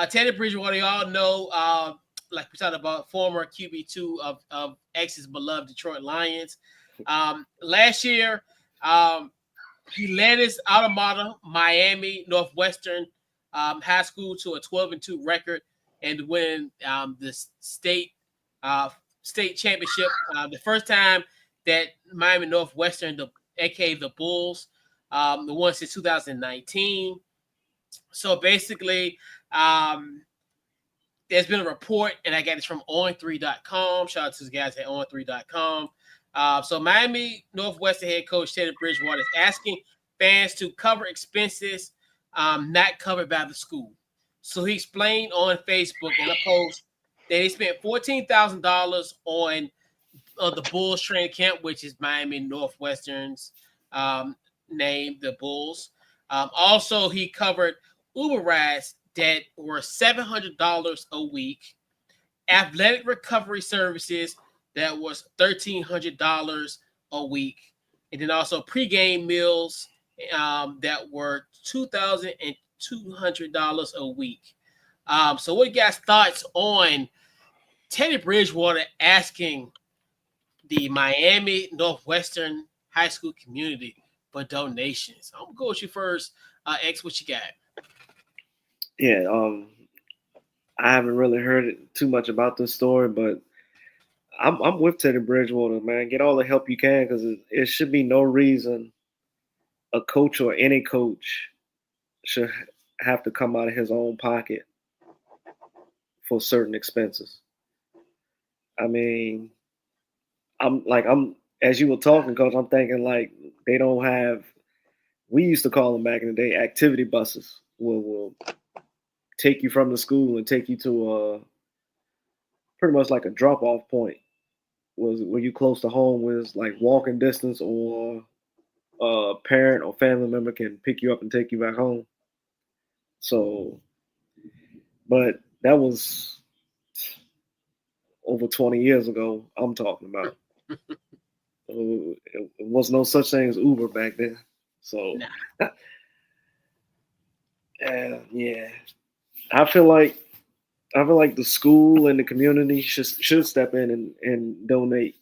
Teddy Bridgewater, y'all know, like we talked about, former QB2 of X's beloved Detroit Lions. Last year, he led his alma mater, Miami Northwestern high school, to a 12-2 record and win the state championship. The first time that Miami Northwestern, aka the Bulls, the one since 2019. So basically, there's been a report, and I got this from on3.com. Shout out to the guys at on3.com. So Miami Northwestern head coach Teddy Bridgewater is asking fans to cover expenses not covered by the school. So he explained on Facebook in a post that he spent $14,000 on the Bulls training camp, which is Miami Northwestern's name, the Bulls. Also, he covered Uber rides that were $700 a week, athletic recovery services that was $1,300 a week, and then also pregame meals that were $2,200 a week. So, what you guys' thoughts on Teddy Bridgewater asking the Miami Northwestern high school community for donations? I'm gonna go with you first. X, what you got? Yeah, I haven't really heard too much about this story, but I'm with Teddy Bridgewater, man. Get all the help you can because it should be no reason a coach or any coach should have to come out of his own pocket for certain expenses. I mean, I'm as you were talking, coach, I'm thinking like they don't have. We used to call them back in the day activity buses. Will take you from the school and take you to pretty much like a drop off point. Was were you close to home? Was like walking distance, or a parent or family member can pick you up and take you back home. So, but that was over 20 years ago. I'm talking about. It was no such thing as Uber back then. So, Nah. yeah, I feel like the school and the community should step in and donate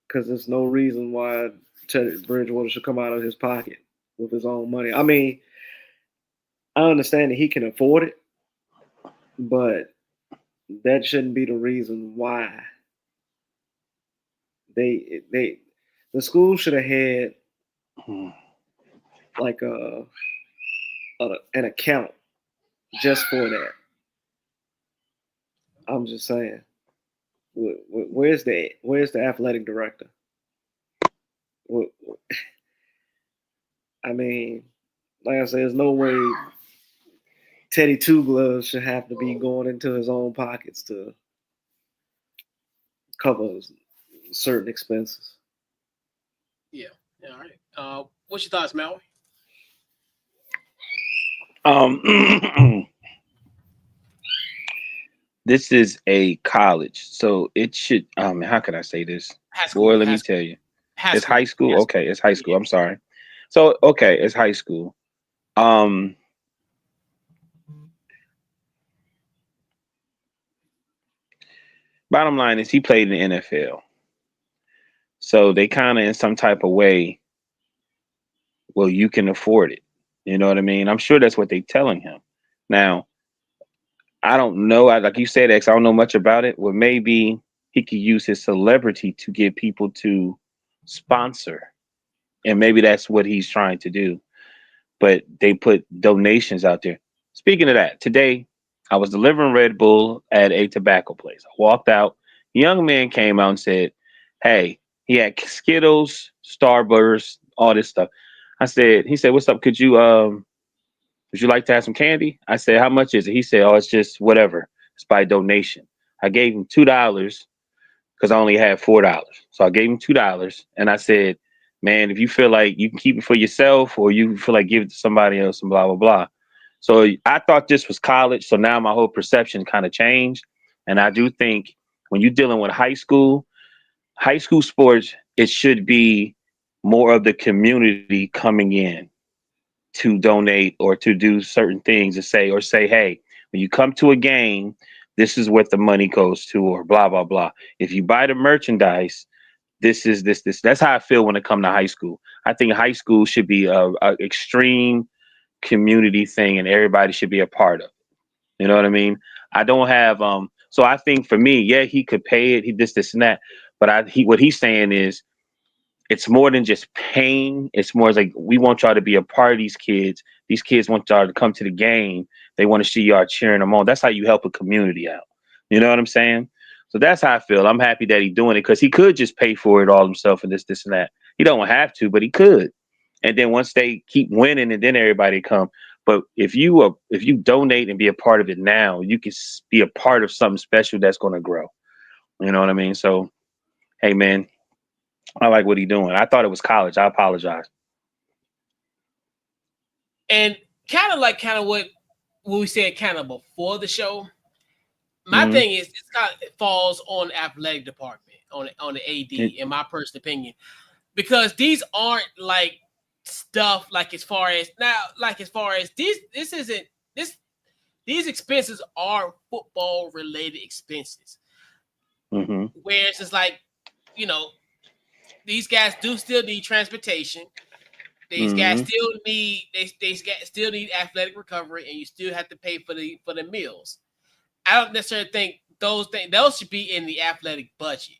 because there's no reason why Teddy Bridgewater should come out of his pocket with his own money. I mean, I understand that he can afford it, but that shouldn't be the reason why they the school should have had like an account just for that. I'm just saying, where's the athletic director? I mean, like I said, there's no way Teddy Two Gloves should have to be going into his own pockets to cover certain expenses. Yeah. All right. What's your thoughts, Mallory? This is a college, so it should. How can I say this? High school. Boy, let me tell you, High it's school. high school. High school. Okay, it's high school. Yeah. I'm sorry. So okay, it's high school. Um, Bottom line is he played in the NFL, so they kind of in some type of way. Well, you can afford it. You know what I mean? I'm sure that's what they telling him. Now, I don't know. Like you said, X, I don't know much about it. Well, maybe he could use his celebrity to get people to sponsor, and maybe that's what he's trying to do. But they put donations out there. Speaking of that, today I was delivering Red Bull at a tobacco place. I walked out. A young man came out and said, "Hey," he had Skittles, Starburst, all this stuff. He said, "What's up? Would you like to have some candy?" I said, "How much is it?" He said, "Oh, it's just whatever. It's by donation." I gave him $2 because I only had $4. So I gave him $2 and I said, "Man, if you feel like you can keep it for yourself or you feel like give it to somebody else and blah blah blah." So I thought this was college. So now my whole perception kind of changed. And I do think when you're dealing with high school sports, it should be more of the community coming in to donate or to do certain things to say, hey, when you come to a game, this is what the money goes to, or blah blah blah. If you buy the merchandise, this is this. That's how I feel when it comes to high school. I think high school should be a extreme community thing, and everybody should be a part of it. You know what I mean? I don't have So I think for me, yeah, he could pay it. He this and that, but what he's saying is it's more than just paying. It's more like we want y'all to be a part of these kids. These kids want y'all to come to the game. They want to see y'all cheering them on. That's how you help a community out. You know what I'm saying? So that's how I feel. I'm happy that he's doing it because he could just pay for it all himself and this, and that. He don't have to, but he could. And then once they keep winning, and then everybody come. But if you donate and be a part of it now, you can be a part of something special that's going to grow. You know what I mean? So, hey, man, I like what he's doing. I thought it was college. I apologize. And kind of what we said kind of before the show. My thing is, it falls on the athletic department, on the AD, in my personal opinion, because these aren't like stuff like as far as these expenses are football related expenses. Where it's just like, you know, these guys do still need transportation. These guys still need still need athletic recovery, and you still have to pay for the meals. I don't necessarily think those should be in the athletic budget.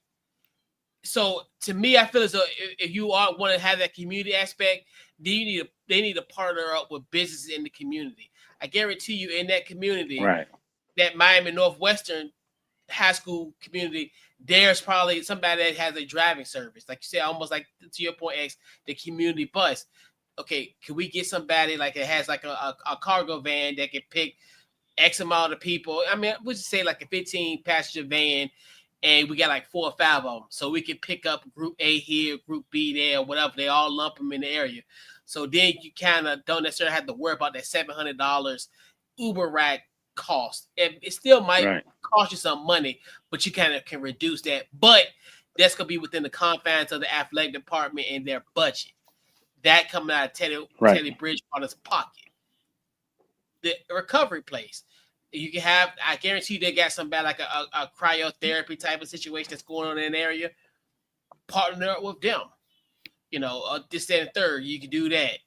So to me, I feel as though if you want to have that community aspect, they need to partner up with businesses in the community. I guarantee you, in that community, right, that Miami Northwestern high school community, there's probably somebody that has a driving service, like you said, almost like to your point, X, the community bus. Okay, can we get somebody like it has like a cargo van that can pick X amount of people? I mean, we just say like a 15 passenger van, and we got like 4 or 5 of them, so we can pick up group A here, group B there, or whatever. They all lump them in the area. So then you kind of don't necessarily have to worry about that $700 Uber ride cost. It still might cost you some money, but you kind of can reduce that. But that's gonna be within the confines of the athletic department and their budget. That coming out of Teddy Bridgewater's pocket. The recovery place. You can have, I guarantee you they got some bad like a cryotherapy type of situation that's going on in an area. Partner up with them. You know, this, that, and third. You can do that.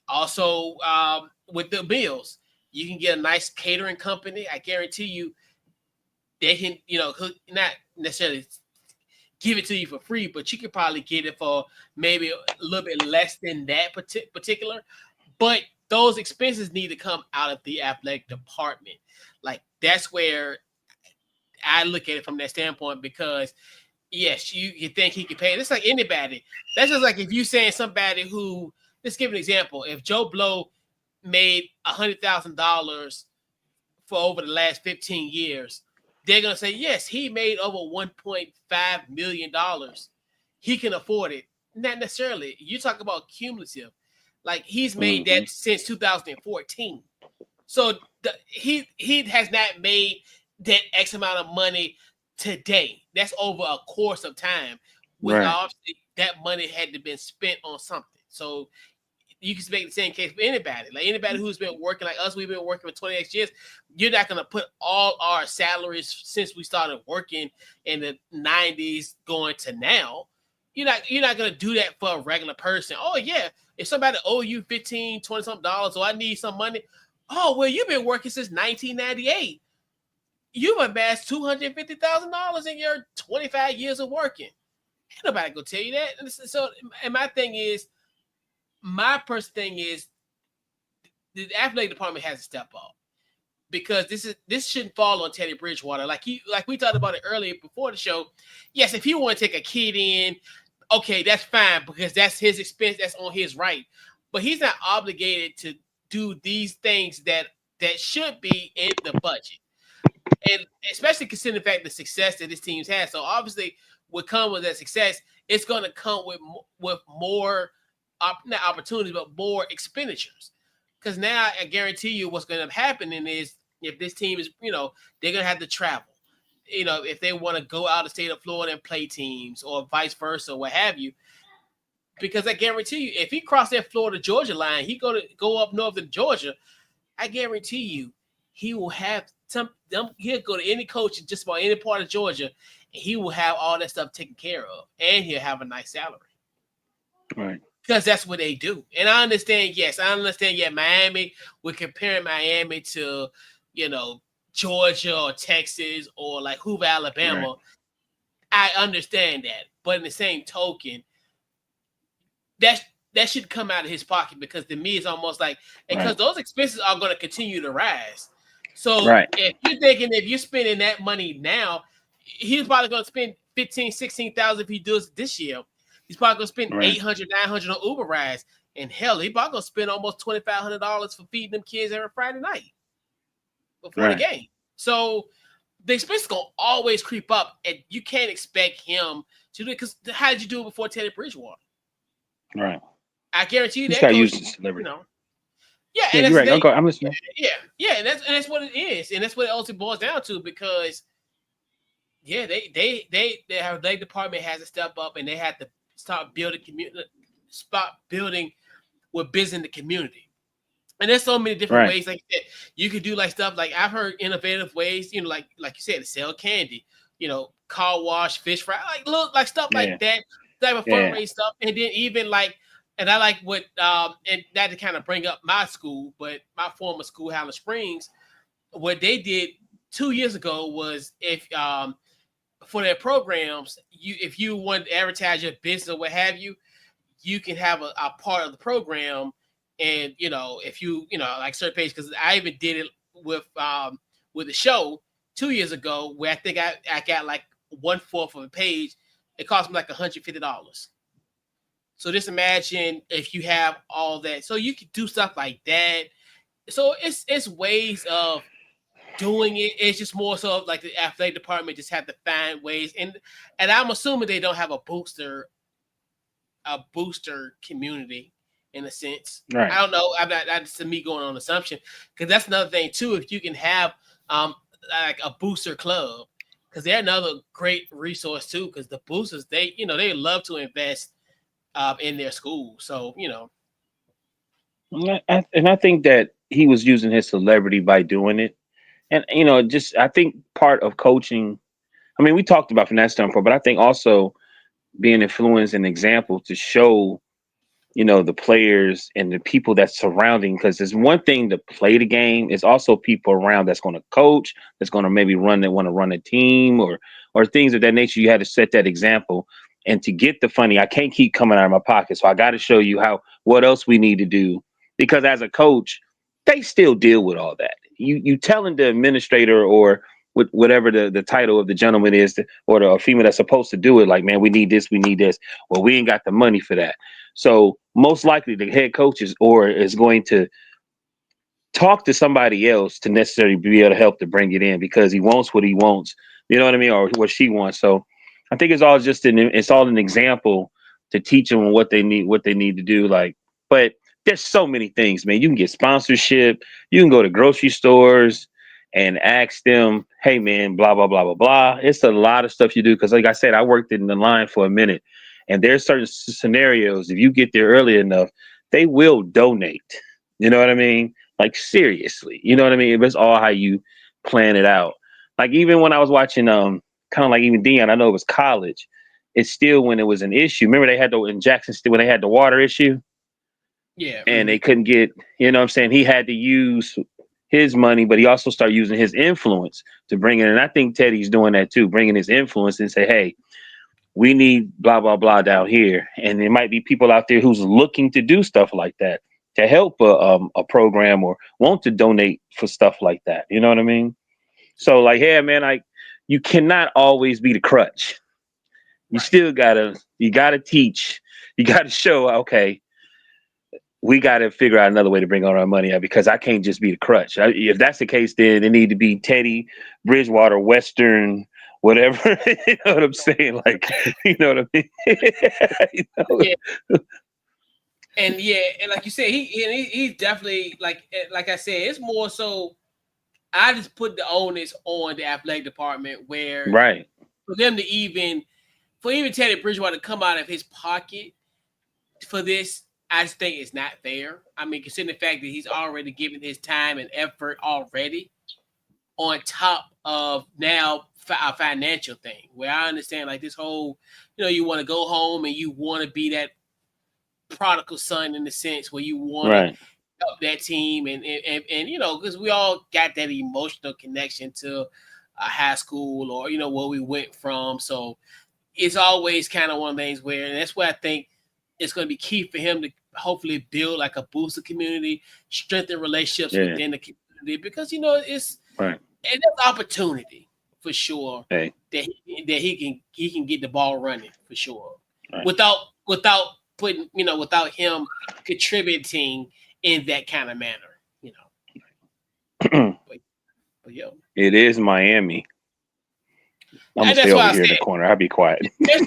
Also, with the meals, you can get a nice catering company. I guarantee you they can, you know, not necessarily give it to you for free, but you can probably get it for maybe a little bit less than that particular. But those expenses need to come out of the athletic department. Like, that's where I look at it from that standpoint, because yes, you think he can pay it. It's like anybody. That's just like if you saying somebody who, let's give an example. If Joe Blow made $100,000 for over the last 15 years, they're gonna say, yes, he made over $1.5 million. He can afford it. Not necessarily. You talk about cumulative. Like, he's made that since 2014. So he has not made that X amount of money today. That's over a course of time. When obviously that money had to been spent on something. So you can make the same case for anybody. Like anybody who's been working like us, we've been working for 28 years. You're not gonna put all our salaries since we started working in the 90s going to now. You're not gonna do that for a regular person. Oh yeah, if somebody owe you 15, 20 something dollars, or I need some money. Oh well, you've been working since 1998. You've amassed $250,000 in your 25 years of working. Ain't nobody gonna tell you that. And so, and my personal thing is, the athletic department has to step up, because this shouldn't fall on Teddy Bridgewater. Like we talked about it earlier before the show. Yes, if he want to take a kid in, okay, that's fine, because that's his expense, that's on his right. But he's not obligated to do these things that should be in the budget. And especially considering the fact the success that this team's had. So obviously, what comes with that success, it's going to come with more, not opportunities, but more expenditures. Because now I guarantee you what's going to end up happening is, if this team is, they're going to have to travel. If they want to go out of the state of Florida and play teams, or vice versa, or what have you. Because I guarantee you, if he crossed that Florida-Georgia line, he go up north to Georgia, I guarantee you, he will have he'll go to any coach in just about any part of Georgia, and he will have all that stuff taken care of, and he'll have a nice salary. Right. Because that's what they do. And I understand, Miami, we're comparing Miami to, Georgia or Texas or like Hoover, Alabama. Right. I understand that. But in the same token, that should come out of his pocket, because to me it's almost like, because those expenses are going to continue to rise. So if you're thinking, if you're spending that money now, he's probably going to spend 15, 16,000 if he does this year. He's probably going to spend 800, 900 on Uber rides. And hell, he's probably going to spend almost $2,500 for feeding them kids every Friday night before the game. So the expense is going to always creep up, and you can't expect him to do it, because how did you do it before Teddy Bridgewater? Right. I guarantee you that. Coach, use the celebrity. Yeah, and you're right. Okay, I'm listening. Yeah, and that's what it is, and that's what it ultimately boils down to, because they have, their department has to step up, and they have to start building with business in the community. And there's so many different ways, like you said, you could do like stuff like, I've heard innovative ways, like you said, to sell candy, car wash, fish fry, like stuff like that, type of fundraising stuff. And then even like, and I like what and not to kind of bring up my school, but my former school, Highland Springs, what they did 2 years ago was, if for their programs, if you want to advertise your business or what have you, you can have a part of the program. And if you like certain pages, because I even did it with the show 2 years ago, where I think I got like 1/4 of a page. It cost me like $150. So just imagine if you have all that. So you could do stuff like that. So it's ways of doing it. It's just more so like the athletic department just have to find ways, and I'm assuming they don't have a booster community, in a sense. I don't know. That's to me going on assumption, because that's another thing too. If you can have like a booster club, because they're another great resource too. Because the boosters, they love to invest in their school. So And I think that he was using his celebrity by doing it, and just I think part of coaching. I mean, we talked about from that standpoint, but I think also being influenced and example to show the players and the people that's surrounding, because it's one thing to play the game, it's also people around that's going to coach, that's going to maybe want to run a team or things of that nature. You had to set that example, and to get the funny, I can't keep coming out of my pocket, so I got to show you what else we need to do, because as a coach, they still deal with all that. You telling the administrator or with whatever the title of the gentleman is, or the female that's supposed to do it, like, man, we need this, well, we ain't got the money for that. So most likely the head coach is going to talk to somebody else to necessarily be able to help to bring it in, because he wants what he wants, you know what I mean, or what she wants. So I think it's all just an example to teach them what they need to do. Like, but there's so many things, man. You can get sponsorship, you can go to grocery stores and ask them, hey man, blah blah blah blah blah. It's a lot of stuff you do, because like I said, I worked in the line for a minute, and there's certain scenarios, if you get there early enough, they will donate. You know what I mean? Like, seriously, you know what I mean? If it's all how you plan it out. Like, even when I was watching, kind of like even Dion, I know it was college. It's still, when it was an issue. Remember they had in Jackson State, when they had the water issue? Yeah. And they couldn't get, you know what I'm saying? He had to use his money, but he also started using his influence to bring it in. And I think Teddy's doing that too, bringing his influence and say, hey, we need blah, blah, blah down here. And there might be people out there who's looking to do stuff like that, to help a program, or want to donate for stuff like that. You know what I mean? So like, hey, man, you cannot always be the crutch. You still gotta teach. You gotta show, okay, we got to figure out another way to bring all our money out, because I can't just be the crutch. If that's the case, then it need to be Teddy, Bridgewater, Western, whatever. You know what I'm saying? Like, you know what I mean? Yeah. And like you said, he's definitely like I said, it's more so. I just put the onus on the athletic department, where for them to even Teddy Bridgewater to come out of his pocket for this, I just think it's not fair. I mean, considering the fact that he's already given his time and effort already, on top of now a financial thing, where I understand like this whole, you want to go home and you want to be that prodigal son, in the sense where you want to help that team and because we all got that emotional connection to a high school, or where we went from. So it's always kind of one of the things where, and that's where I think it's going to be key for him to hopefully build like a booster community, strengthen relationships within the community, because it's right. and that's opportunity for sure Hey. that he can get the ball running for sure Right. without putting without him contributing in that kind of manner. But It is Miami. I'm gonna and that's stay why over I here in the said corner. I'll be quiet.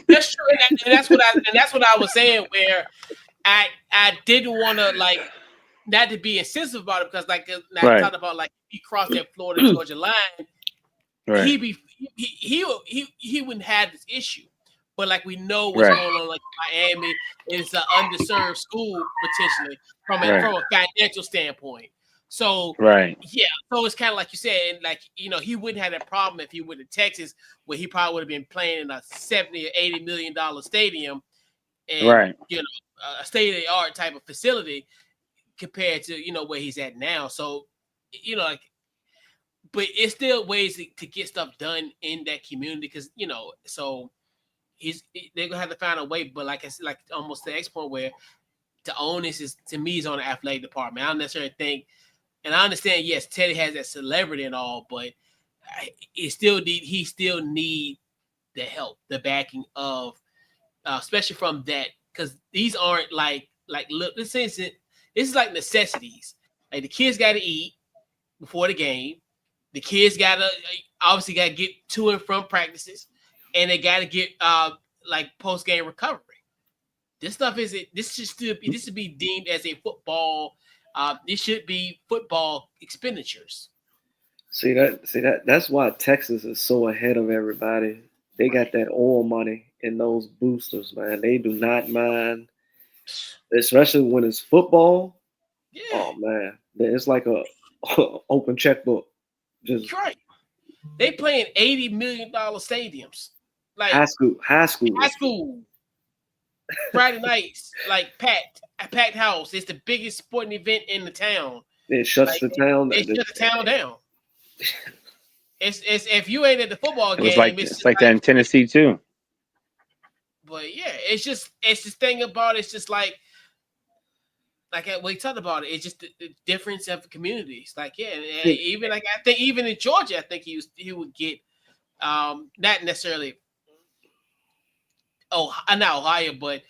that's true, and that's what I was saying. Where I didn't want to not to be insensitive about it, because I talked about he crossed that Florida Georgia line, Right. he wouldn't have this issue. But we know what's going on Miami is an underserved school potentially from a financial standpoint. So so it's kind of like you said, and he wouldn't have that problem if he went to Texas, where he probably would have been playing in a $70 or $80 million stadium, and a state of the art type of facility compared to where he's at now. So but it's still ways to get stuff done in that community, because so they're gonna have to find a way. But like I said, almost the next point, where the onus is, to me, is on the athletic department. I don't necessarily think, and I understand, yes, Teddy has that celebrity and all, but he still need the help, the backing of, especially from that, because these aren't look, this is like necessities. Like, the kids got to eat before the game. The kids obviously got to get to and from practices, and they got to get post game recovery. This stuff isn't. This should be deemed as a football. This should be football expenditures. See that's why Texas is so ahead of everybody. They got that oil money in those boosters, man. They do not mind, especially when it's football. Yeah. Oh man, it's like a open checkbook. Just right. They playing $80 million stadiums, like high school. Friday nights, packed house. It's the biggest sporting event in the town. It shuts the town. It shuts the town down. It's if you ain't at the football game, it's like that in Tennessee too. But yeah, it's this thing about it's just like we talked about it. It's just the difference of communities. Even I think even in Georgia, I think he would get not necessarily not Ohio, but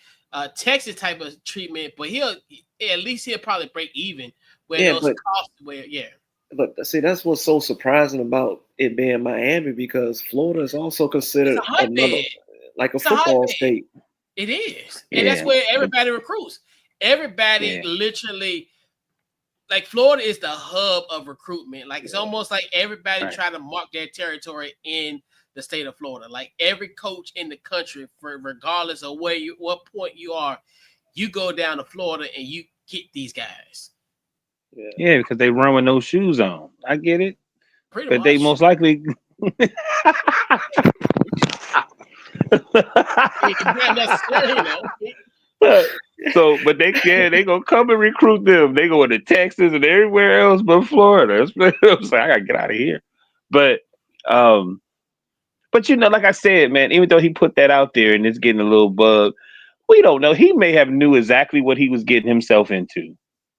Texas type of treatment. But he'll probably break even where costs But see, that's what's so surprising about it being Miami, because Florida is also considered a football state. It is, and that's where everybody recruits. Everybody literally, Florida is the hub of recruitment. It's almost like everybody trying to mark their territory in the state of Florida. Every coach in the country, regardless of what point you are, you go down to Florida and you get these guys. Yeah, because they run with no shoes on. I get it. Pretty but much. They most likely. Not necessarily, But they gonna come and recruit them. They go to Texas and everywhere else but Florida. I gotta get out of here. But like I said, man, even though he put that out there and it's getting a little bug, we don't know. He may have knew exactly what he was getting himself into.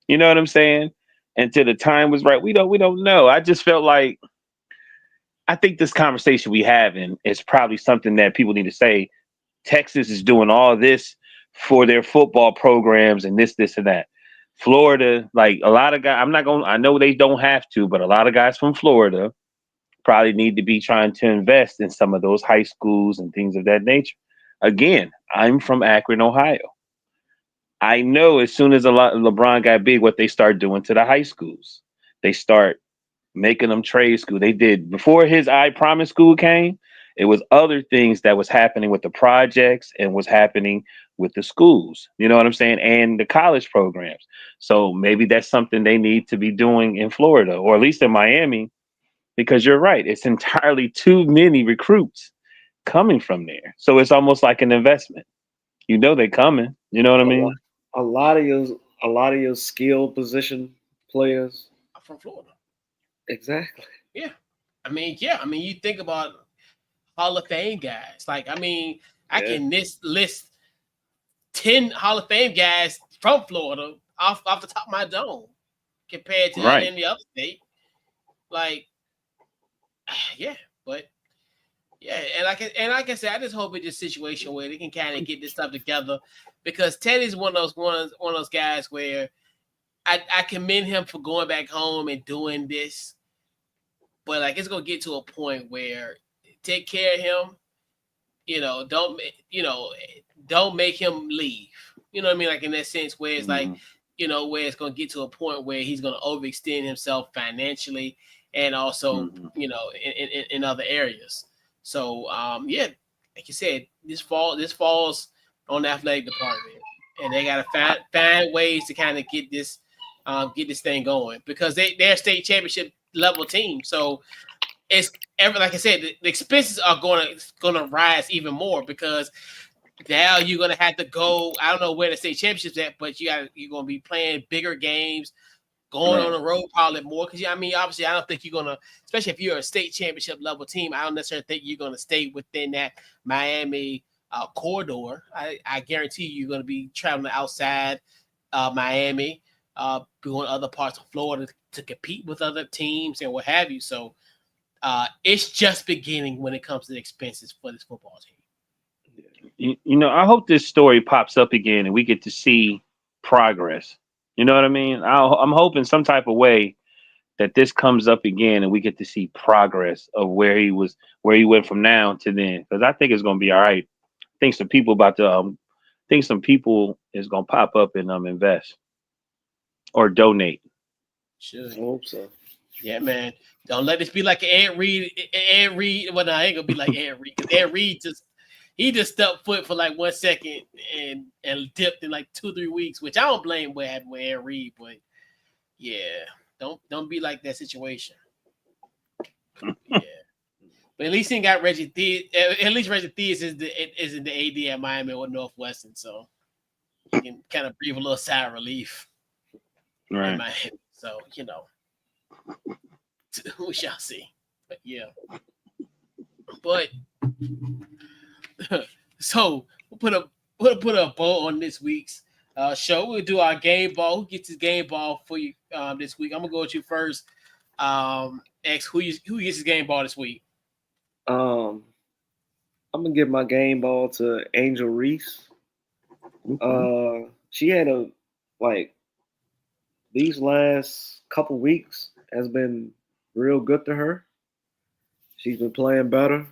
You know what I'm saying? Until the time was right. We don't know. I just felt like, I think this conversation we having is probably something that people need to say. Texas is doing all this for their football programs and this and that. Florida, a lot of guys, I know they don't have to, but a lot of guys from Florida probably need to be trying to invest in some of those high schools and things of that nature. Again, I'm from Akron, Ohio. I know as soon as LeBron got big, what they start doing to the high schools. They start making them trade school. They did before his I Promise school came. It was other things that was happening with the projects and was happening with the schools. You know what I'm saying? And the college programs. So maybe that's something they need to be doing in Florida, or at least in Miami, because you're right. It's entirely too many recruits coming from there. So it's almost like an investment. They're coming. You know what I mean? A lot of your skill position players are from Florida. Exactly. Yeah. I mean, you think about Hall of Fame guys. I can list 10 Hall of Fame guys from Florida off the top of my dome compared to Right. any other state. Like, yeah, but yeah, and like I said, I just hope it's a situation where they can kind of get this stuff together, because Teddy's one of those guys where I commend him for going back home and doing this, but like it's gonna get to a point where take care of him. Don't make him leave. You know what I mean? Like in that sense where it's like, where it's going to get to a point where he's going to overextend himself financially and also, in other areas. So, yeah, like you said, this falls on the athletic department, and they got to find ways to kind of get this thing going, because they're a state championship level team. So it's like I said, the expenses are gonna rise even more, because now you're gonna have to go. I don't know where the state championships at, but you're gonna be playing bigger games, going on the road probably more. Because obviously, I don't think you're gonna, especially if you're a state championship level team, I don't necessarily think you're gonna stay within that Miami corridor. I guarantee you're gonna be traveling outside Miami, going other parts of Florida to compete with other teams and what have you. So. It's just beginning when it comes to the expenses for this football team. I hope this story pops up again and we get to see progress. You know what I mean? I'm hoping some type of way that this comes up again and we get to see progress of where he went from now to then. Because I think it's going to be all right. I think some people is going to pop up and invest or donate. Sure. I hope so. Yeah, man. Don't let this be like Ed Reed. Well, no, I ain't gonna be like Ed Reed, because Ed Reed just stepped foot for like 1 second and dipped in like 2-3 weeks, which I don't blame what happened with Ed Reed, but yeah, don't be like that situation. Yeah, but at least he got Reggie Theus. At least Reggie Theus is in the AD at Miami or Northwestern, so he can kind of breathe a little sigh of relief. Right. In Miami. So we shall see. But yeah. But so we'll put a bow on this week's show. We'll do our game ball. Who gets his game ball for you this week? I'm gonna go with you first. X, who gets his game ball this week? I'm gonna give my game ball to Angel Reese. She had these last couple weeks has been real good to her. She's been playing better.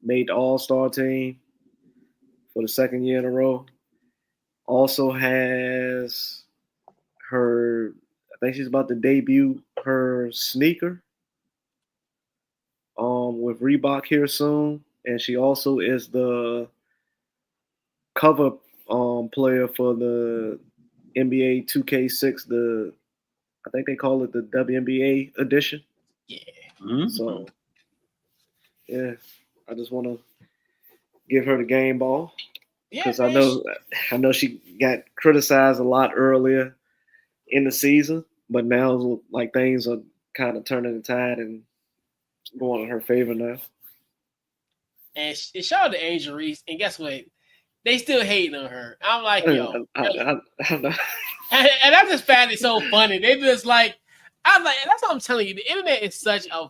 Made the All-Star team for the second year in a row. Also has I think she's about to debut her sneaker with Reebok here soon. And she also is the cover player for the NBA 2K6, I think they call it the WNBA edition. Yeah. Mm-hmm. So, yeah, I just want to give her the game ball, because I know she got criticized a lot earlier in the season, but now like things are kind of turning the tide and going in her favor now. And shout out to Angel Reese, and guess what? They still hating on her. I'm like, yo. I know. And I just found it so funny. They just like, I'm like, that's what I'm telling you. The internet is such a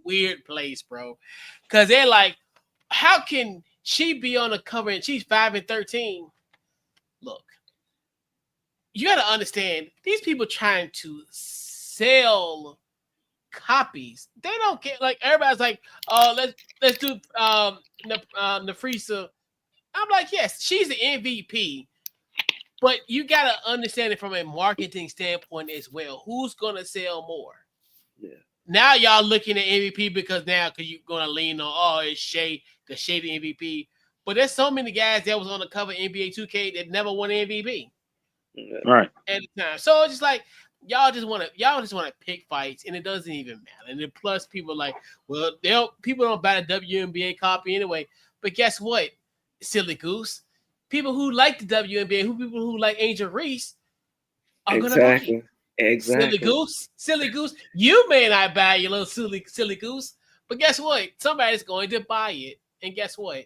weird place, bro. Because they're like, how can she be on the cover and she's 5-13? Look, you got to understand, these people trying to sell copies. They don't get, like, everybody's like, oh, let's do Nafrisa. I'm like, yes, she's the MVP. But you got to understand it from a marketing standpoint as well. Who's going to sell more? Yeah. Now y'all looking at MVP because you're going to lean on, it's Shea, because Shea the MVP. But there's so many guys that was on the cover of NBA 2K that never won MVP. Right. At the time. So it's just like, y'all just want to pick fights, and it doesn't even matter. And then plus people are like, well, people don't buy the WNBA copy anyway. But guess what? Silly goose. People who like the WNBA, people who like Angel Reese are going to buy it. Exactly. Silly goose. You may not buy your little silly goose, but guess what? Somebody's going to buy it. And guess what?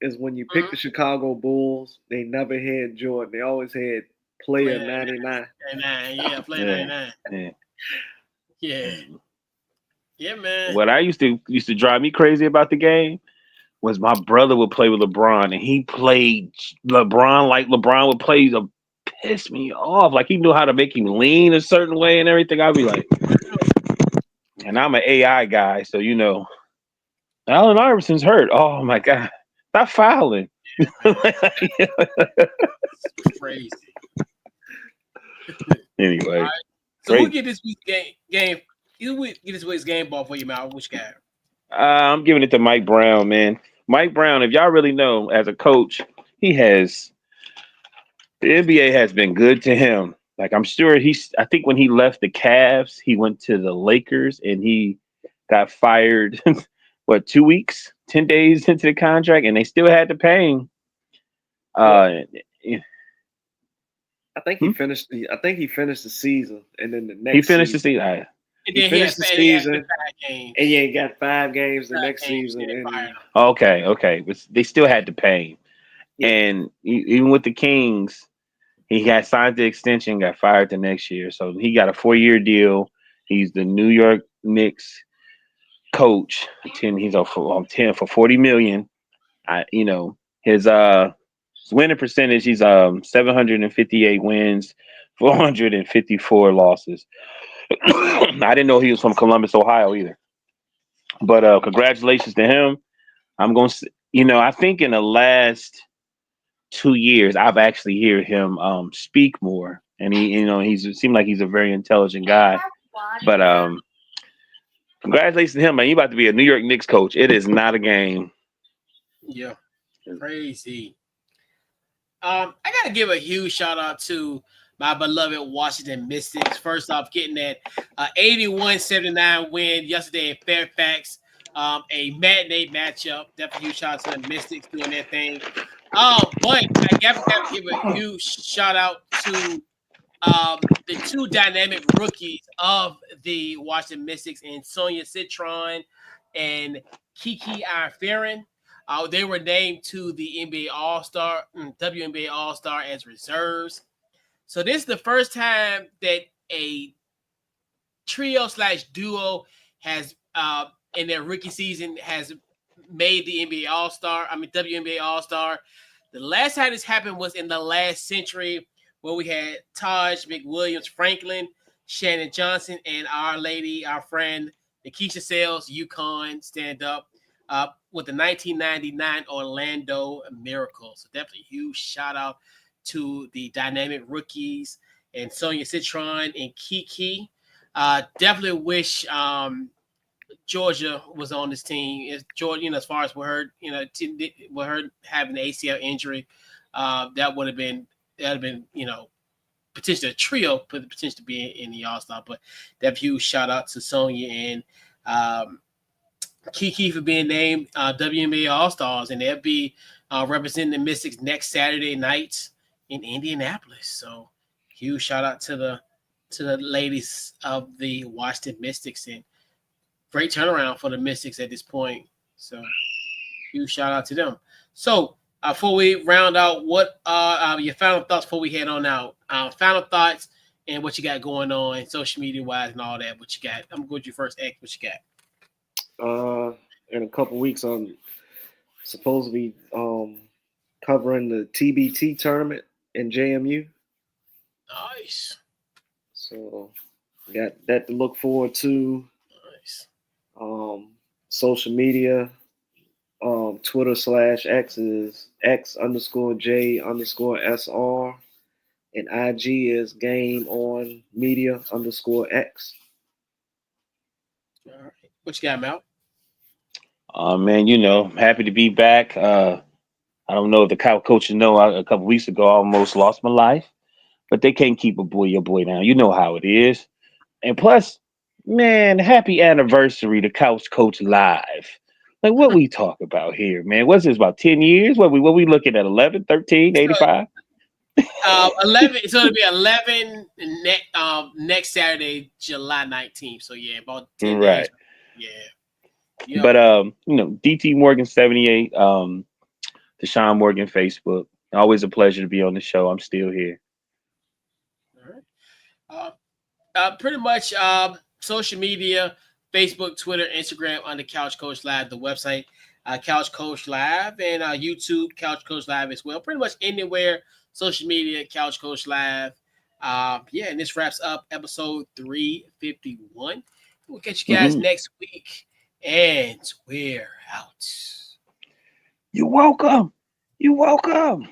is when you pick the Chicago Bulls, they never had Jordan. They always had player 99. 99, yeah, player Yeah. 99. Yeah. Yeah. Yeah, man. What I used to drive me crazy about the game was my brother would play with LeBron, and he played LeBron like LeBron would play to piss me off. Like he knew how to make him lean a certain way and everything. I'd be like, and I'm an AI guy, so you know, Allen Iverson's hurt. Oh my god, stop fouling. Crazy. Anyway, All right. So who get this week's game? Who get this week's game ball for you, Mal? Which guy? I'm giving it to Mike Brown, man. Mike Brown, if y'all really know, as a coach, the NBA has been good to him. Like I'm sure I think when he left the Cavs, he went to the Lakers and he got fired, 2 weeks, 10 days into the contract, and they still had to pay him. I think he finished the season, and then the next he finished season, the season. he finished the season, and he got 5 games the next season. Okay, but they still had to pay him. Yeah. And even with the Kings, he got signed the extension, got fired the next year. So he got a 4-year deal. He's the New York Knicks coach. He's on 10 for $40 million. His winning percentage, he's 758 wins, 454 losses. I didn't know he was from Columbus, Ohio either. But congratulations to him. I'm going to, I think in the last 2 years, I've actually heard him speak more, and he seemed like he's a very intelligent guy. But congratulations to him, man. You about to be a New York Knicks coach. It is not a game. Yeah, crazy. I gotta give a huge shout out to my beloved Washington Mystics. First off, getting that 81-79 win yesterday in Fairfax. A matinee matchup. Definitely huge shout out to the Mystics doing their thing. But I got to give a huge shout out to the 2 dynamic rookies of the Washington Mystics, and Sonia Citron and Kiki Iron. They were named to the NBA All-Star, WNBA All-Star as reserves. So this is the first time that a trio/duo has in their rookie season has made the WNBA All-Star. The last time this happened was in the last century, where we had Taj McWilliams Franklin, Shannon Johnson, and our friend Nikisha Sales, UConn stand up with the 1999 Orlando Miracle. So definitely a huge shout out to the dynamic rookies and Sonia Citron and Kiki. Definitely wish Georgia was on this team. Georgia, as far as we heard, with her having the ACL injury, that would have been potentially a trio, but potentially to be in the All-Star. But that huge shout out to Sonya and Kiki for being named WNBA All-Stars, and they'll be representing the Mystics next Saturday night in Indianapolis. So huge shout out to the ladies of the Washington Mystics, and great turnaround for the Mystics at this point. So huge shout out to them. So before we round out, what are your final thoughts before we head on out? Final thoughts and what you got going on social media wise and all that. What you got? I'm going to you first, X. What you got? In a couple weeks, I'm supposed to be covering the TBT tournament in JMU. Nice. So got that to look forward to. Nice. Social media, Twitter/X is X_J_SR, and IG is Game On Media _X. All right. What you got, Mel? Man, happy to be back. I don't know if the coaches know. A couple weeks ago, I almost lost my life, but they can't keep your boy down. You know how it is. And plus, man, happy anniversary to Couch Coach Live. Like, what we talk about here, man? What's this, about 10 years? What we looking at, 11, 13, 85? 11. So it'll be 11 next Saturday, July 19th. So yeah, about 10 days. Yeah. Yep. But DT Morgan 78. Deshaun Morgan Facebook. Always a pleasure to be on the show. I'm still here. All right. Pretty much social media, Facebook, Twitter, Instagram under Couch Coach Live, the website, Couch Coach Live, and YouTube, Couch Coach Live as well. Pretty much anywhere, social media, Couch Coach Live. And this wraps up episode 351. We'll catch you guys next week, and we're out. You're welcome. You're welcome.